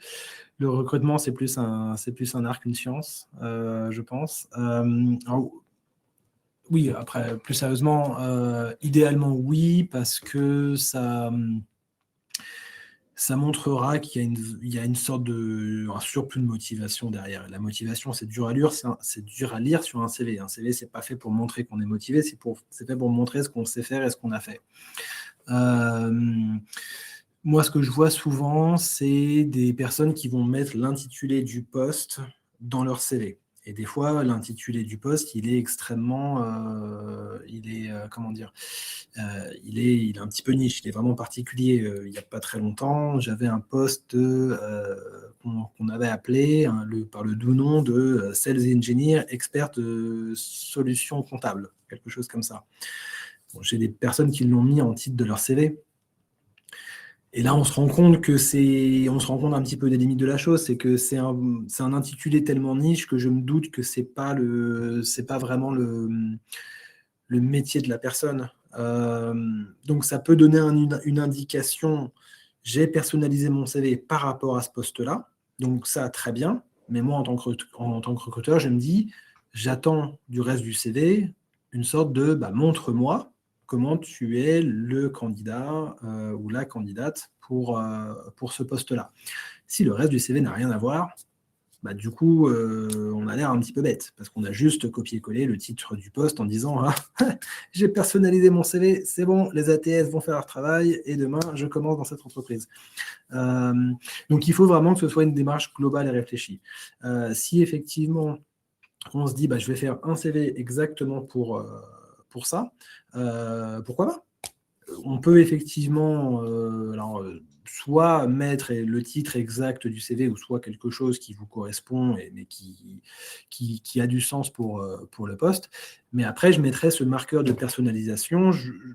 recrutement, c'est plus un art qu'une science, je pense. Alors, oui, après, plus sérieusement, idéalement, oui, parce que ça montrera il y a une sorte un surplus de motivation derrière. La motivation, c'est dur à lire, c'est dur à lire sur un CV. Un CV, c'est pas fait pour montrer qu'on est motivé, c'est fait pour montrer ce qu'on sait faire et ce qu'on a fait. Euh, Moi, ce que je vois souvent, c'est des personnes qui vont mettre l'intitulé du poste dans leur CV. Et des fois, l'intitulé du poste, il est extrêmement, comment dire, il est un petit peu niche, il est vraiment particulier. Il n'y a pas très longtemps, j'avais un poste qu'on avait appelé par le doux nom de Sales Engineer, expert de solutions comptables, quelque chose comme ça. Bon, j'ai des personnes qui l'ont mis en titre de leur CV. Et là, on se rend compte un petit peu des limites de la chose, c'est que c'est un intitulé tellement niche que je me doute que c'est pas vraiment le métier de la personne. Donc, ça peut donner une indication. J'ai personnalisé mon CV par rapport à ce poste-là. Donc, ça, très bien. Mais moi, en tant que recruteur, je me dis, j'attends du reste du CV une sorte de bah, montre-moi comment tu es le candidat ou la candidate pour ce poste-là. Si le reste du CV n'a rien à voir, bah, du coup, on a l'air un petit peu bête, parce qu'on a juste copié-collé le titre du poste en disant ah, j'ai personnalisé mon CV, c'est bon, les ATS vont faire leur travail, et demain, je commence dans cette entreprise. Euh, donc, il faut vraiment que ce soit une démarche globale et réfléchie. Si effectivement, on se dit, bah, je vais faire un CV exactement pour ça, pourquoi pas? On peut effectivement soit mettre le titre exact du CV ou soit quelque chose qui vous correspond mais qui a du sens pour le poste. Mais après, je mettrai ce marqueur de personnalisation,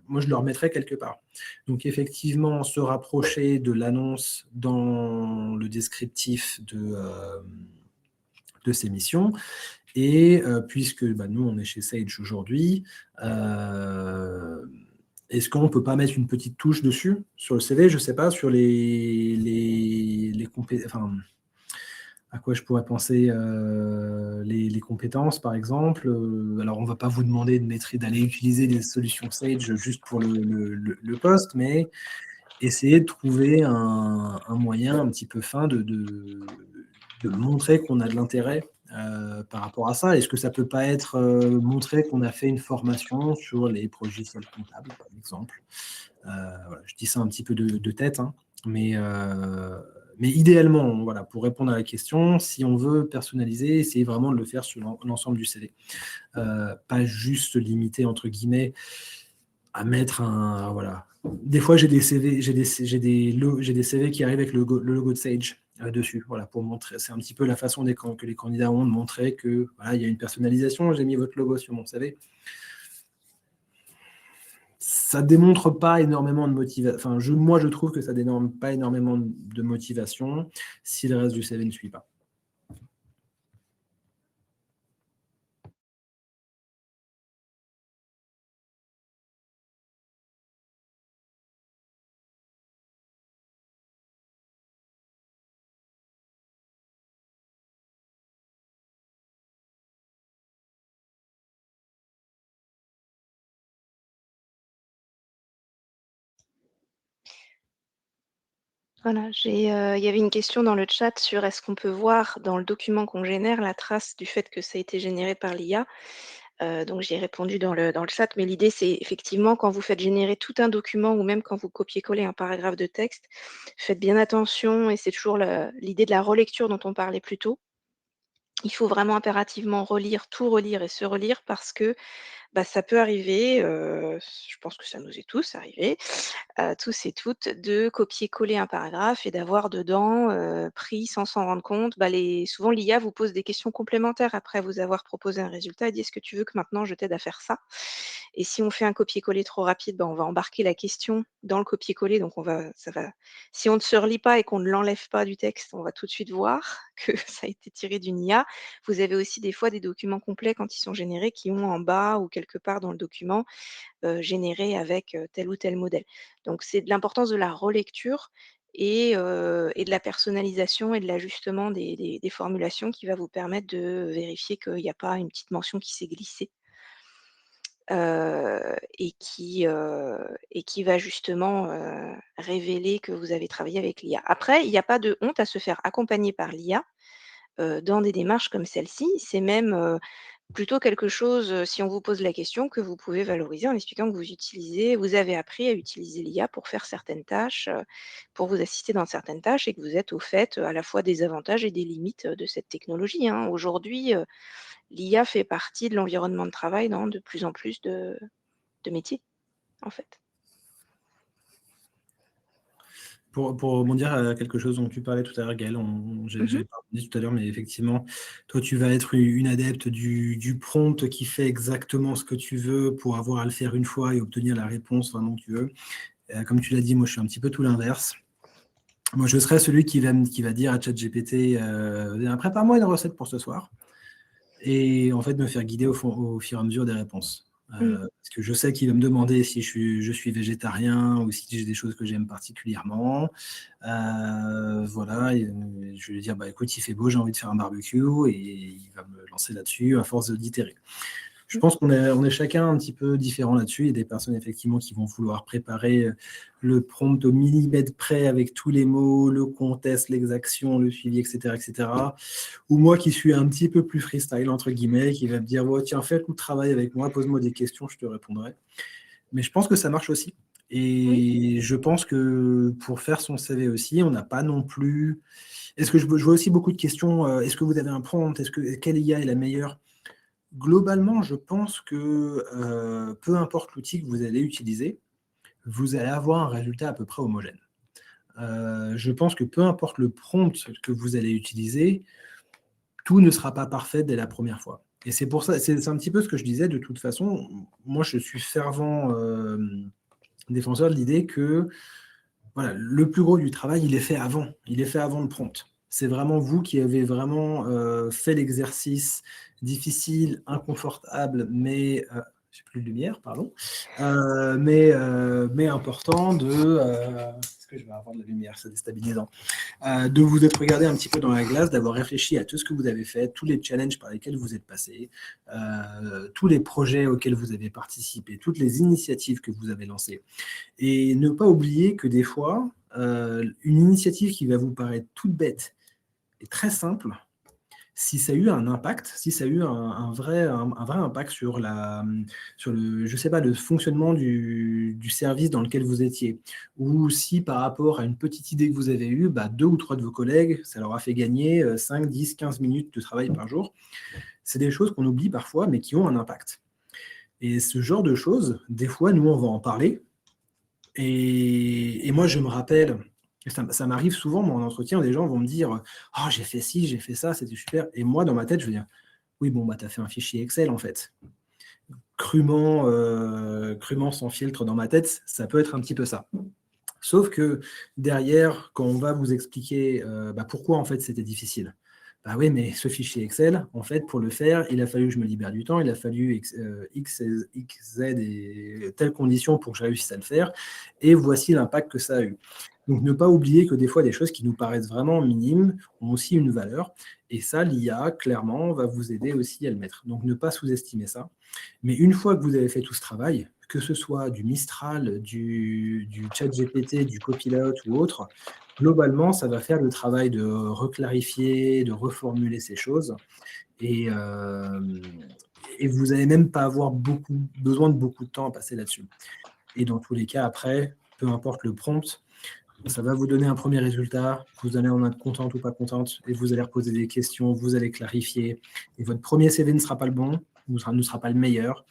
moi je le remettrai quelque part. Donc effectivement, se rapprocher de l'annonce dans le descriptif de ces missions. Et puisque bah, nous, on est chez Sage aujourd'hui, est-ce qu'on ne peut pas mettre une petite touche dessus, sur le CV, je ne sais pas, sur les enfin, à quoi je pourrais penser, les compétences, par exemple. Alors, on ne va pas vous demander d'aller utiliser des solutions Sage juste pour le poste, mais essayer de trouver un moyen un petit peu fin de montrer qu'on a de l'intérêt par rapport à ça. Est-ce que ça peut pas être montrer qu'on a fait une formation sur les logiciels comptables, par exemple? Voilà, je dis ça un petit peu de tête, hein, mais idéalement, voilà, pour répondre à la question, si on veut personnaliser, essayez vraiment de le faire sur l'ensemble du CV. Pas juste se limiter, entre guillemets, à mettre un, voilà. Des fois, j'ai des CV, j'ai des CV qui arrivent avec le logo de Sage dessus, voilà, pour montrer. C'est un petit peu la façon que les candidats ont de montrer que voilà, il y a une personnalisation. J'ai mis votre logo sur mon CV. Ça démontre pas énormément de motivation. Enfin, moi, je trouve que ça démontre pas énormément de motivation si le reste du CV ne suit pas. Voilà, il y avait une question dans le chat sur est-ce qu'on peut voir dans le document qu'on génère la trace du fait que ça a été généré par l'IA? Donc j'y ai répondu dans le chat, mais l'idée, c'est effectivement quand vous faites générer tout un document ou même quand vous copiez-collez un paragraphe de texte, faites bien attention et c'est toujours l'idée de la relecture dont on parlait plus tôt. Il faut vraiment impérativement relire, tout relire et se relire parce que, bah, ça peut arriver, je pense que ça nous est tous arrivé, tous et toutes, de copier-coller un paragraphe et d'avoir dedans, pris sans s'en rendre compte, bah, souvent l'IA vous pose des questions complémentaires après vous avoir proposé un résultat. Elle dit: «Est-ce que tu veux que maintenant je t'aide à faire ça?» Et si on fait un copier-coller trop rapide, bah, on va embarquer la question dans le copier-coller, donc si on ne se relie pas et qu'on ne l'enlève pas du texte, on va tout de suite voir que ça a été tiré d'une IA. Vous avez aussi des fois des documents complets quand ils sont générés qui ont en bas ou quelque part dans le document générés avec, tel ou tel modèle. Donc c'est de l'importance de la relecture et de la personnalisation et de l'ajustement des formulations qui va vous permettre de vérifier qu'il n'y a pas une petite mention qui s'est glissée, et qui va justement, révéler que vous avez travaillé avec l'IA. Après, il n'y a pas de honte à se faire accompagner par l'IA, dans des démarches comme celle-ci. C'est même, plutôt quelque chose, si on vous pose la question, que vous pouvez valoriser en expliquant que vous avez appris à utiliser l'IA pour faire certaines tâches, pour vous assister dans certaines tâches et que vous êtes au fait, à la fois des avantages et des limites, de cette technologie, hein. Aujourd'hui, l'IA fait partie de l'environnement de travail dans de plus en plus de métiers, en fait. Pour rebondir à quelque chose dont tu parlais tout à l'heure, Gaëlle, Mmh. j'avais pas rebondi tout à l'heure, mais effectivement, toi, tu vas être une adepte du prompt qui fait exactement ce que tu veux pour avoir à le faire une fois et obtenir la réponse vraiment que tu veux. Comme tu l'as dit, moi, je suis un petit peu tout l'inverse. Moi, je serais celui qui va dire à ChatGPT, prépare-moi une recette pour ce soir, et en fait, me faire guider au fur et à mesure des réponses. Mmh. Parce que je sais qu'il va me demander si je suis végétarien ou si j'ai des choses que j'aime particulièrement. Voilà, et, je vais lui dire, bah, écoute, il fait beau, j'ai envie de faire un barbecue, et il va me lancer là-dessus à force d'itérer. Je Mmh. pense qu'on est chacun un petit peu différent là-dessus. Il y a des personnes effectivement qui vont vouloir préparer le prompt au millimètre près avec tous les mots, le contexte, l'exaction, le suivi, etc., etc. Ou moi qui suis un petit peu plus freestyle, entre guillemets, qui va me dire, oh, tiens, fais le travail avec moi, pose-moi des questions, je te répondrai. Mais je pense que ça marche aussi. Oui, Et je pense que pour faire son CV aussi, on n'a pas non plus. Est-ce que je vois aussi beaucoup de questions, est-ce que vous avez un prompt? Quelle IA est la meilleure? Globalement, je pense que peu importe l'outil que vous allez utiliser, vous allez avoir un résultat à peu près homogène. Je pense que peu importe le prompt que vous allez utiliser, tout ne sera pas parfait dès la première fois. Et c'est pour ça, c'est un petit peu ce que je disais. De toute façon, moi, je suis fervent défenseur de l'idée que voilà, le plus gros du travail, il est fait avant. Il est fait avant le prompt. C'est vraiment vous qui avez vraiment fait l'exercice difficile, inconfortable, mais j'ai plus de lumière, pardon. Mais important de... est-ce que je vais avoir de la lumière? C'est déstabilisant. De vous être regardé un petit peu dans la glace, d'avoir réfléchi à tout ce que vous avez fait, tous les challenges par lesquels vous êtes passé, tous les projets auxquels vous avez participé, toutes les initiatives que vous avez lancées. Et ne pas oublier que des fois, une initiative qui va vous paraître toute bête et très simple, si ça a eu un impact, si ça a eu un vrai impact sur sur le, je sais pas, le fonctionnement du service dans lequel vous étiez, ou si par rapport à une petite idée que vous avez eue, bah, 2 ou 3 de vos collègues, ça leur a fait gagner 5, 10, 15 minutes de travail par jour. C'est des choses qu'on oublie parfois, mais qui ont un impact. Et ce genre de choses, des fois, nous, on va en parler. Et moi, je me rappelle, ça m'arrive souvent, moi, en entretien, des gens vont me dire: «Oh, j'ai fait ci, j'ai fait ça, c'était super». Et moi, dans ma tête, je veux dire: «Oui, bon, bah, tu as fait un fichier Excel, en fait». Crûment sans filtre dans ma tête, ça peut être un petit peu ça. Sauf que derrière, quand on va vous expliquer, bah, pourquoi en fait c'était difficile. Bah oui, mais ce fichier Excel, en fait, pour le faire, il a fallu que je me libère du temps, il a fallu X, Z et telles conditions pour que je réussisse à le faire, et voici l'impact que ça a eu. Donc ne pas oublier que des fois, des choses qui nous paraissent vraiment minimes ont aussi une valeur, et ça, l'IA, clairement, va vous aider aussi à le mettre. Donc ne pas sous-estimer ça. Mais une fois que vous avez fait tout ce travail, que ce soit du Mistral, du ChatGPT, du Copilot ou autre, globalement, ça va faire le travail de reclarifier, de reformuler ces choses. Et, et vous n'allez même pas avoir besoin de beaucoup de temps à passer là-dessus. Et dans tous les cas, après, peu importe le prompt, ça va vous donner un premier résultat, vous allez en être contente ou pas contente, et vous allez reposer des questions, vous allez clarifier, et votre premier CV ne sera pas le bon, ne sera pas le meilleur,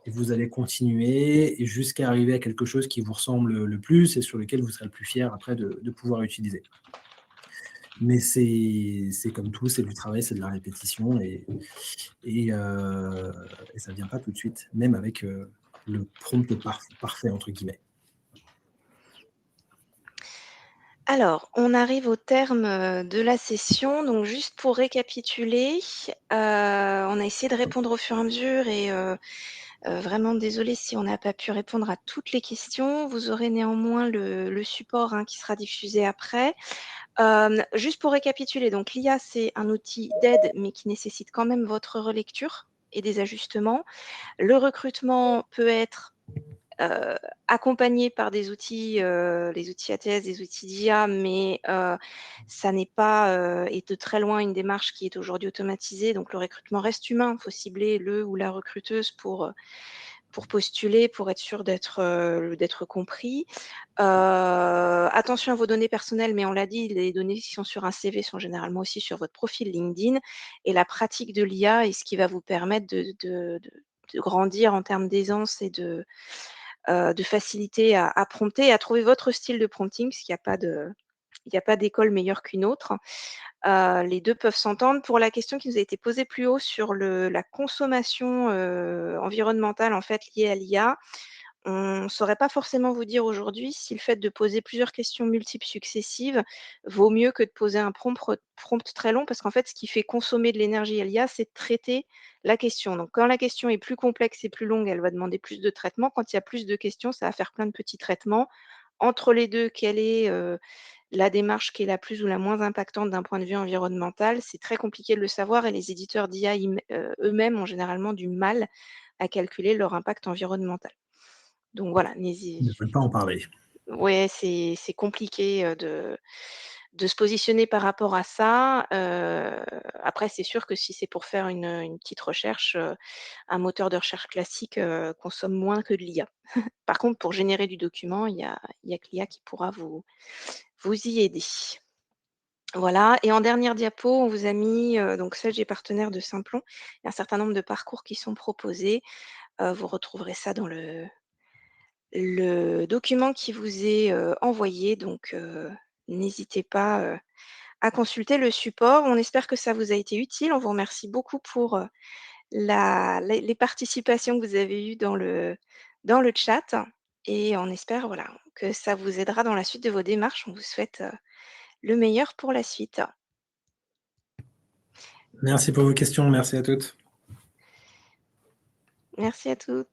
et vous allez continuer et jusqu'à arriver à quelque chose qui vous ressemble le plus et sur lequel vous serez le plus fier après de pouvoir utiliser. Mais c'est comme tout, c'est du travail, c'est de la répétition, et ça ne vient pas tout de suite, même avec le prompt parfait, entre guillemets. Alors, on arrive au terme, de la session, donc juste pour récapituler, on a essayé de répondre au fur et à mesure et vraiment désolée si on n'a pas pu répondre à toutes les questions. Vous aurez néanmoins le support, hein, qui sera diffusé après. Juste pour récapituler, donc l'IA, c'est un outil d'aide, mais qui nécessite quand même votre relecture et des ajustements. Le recrutement peut être heu, accompagné par des outils, les outils ATS, des outils d'IA, mais ça n'est pas, et de très loin une démarche qui est aujourd'hui automatisée. Donc le recrutement reste humain. Il faut cibler le ou la recruteuse pour postuler, pour être sûr d'être compris. Attention à vos données personnelles, mais on l'a dit, les données qui sont sur un CV sont généralement aussi sur votre profil LinkedIn, et la pratique de l'IA est ce qui va vous permettre de grandir en termes d'aisance et de facilité à prompter et à trouver votre style de prompting, parce qu'il y a pas de il y a pas d'école meilleure qu'une autre. Les 2 peuvent s'entendre. Pour la question qui nous a été posée plus haut sur la consommation, environnementale, en fait, liée à l'IA, on ne saurait pas forcément vous dire aujourd'hui si le fait de poser plusieurs questions multiples successives vaut mieux que de poser un prompt très long, parce qu'en fait, ce qui fait consommer de l'énergie à l'IA, c'est de traiter la question. Donc quand la question est plus complexe et plus longue, elle va demander plus de traitement. Quand il y a plus de questions, ça va faire plein de petits traitements. Entre les 2, quelle est, la démarche qui est la plus ou la moins impactante d'un point de vue environnemental? C'est très compliqué de le savoir, et les éditeurs d'IA eux-mêmes ont généralement du mal à calculer leur impact environnemental. Donc voilà, Ne veulent pas en parler. ouais, c'est compliqué, de se positionner par rapport à ça. Après, c'est sûr que si c'est pour faire une petite recherche, un moteur de recherche classique, consomme moins que de l'IA. Par contre, pour générer du document, il y a que l'IA qui pourra vous y aider. Voilà, et en dernière diapo, on vous a mis, donc Sage est partenaire de Simplon. Il y a un certain nombre de parcours qui sont proposés. Vous retrouverez ça dans le document qui vous est, envoyé, donc n'hésitez pas, à consulter le support. On espère que ça vous a été utile. On vous remercie beaucoup pour, les participations que vous avez eues dans le chat, et on espère, voilà, que ça vous aidera dans la suite de vos démarches. On vous souhaite, le meilleur pour la suite. Merci pour vos questions, merci à toutes. Merci à toutes.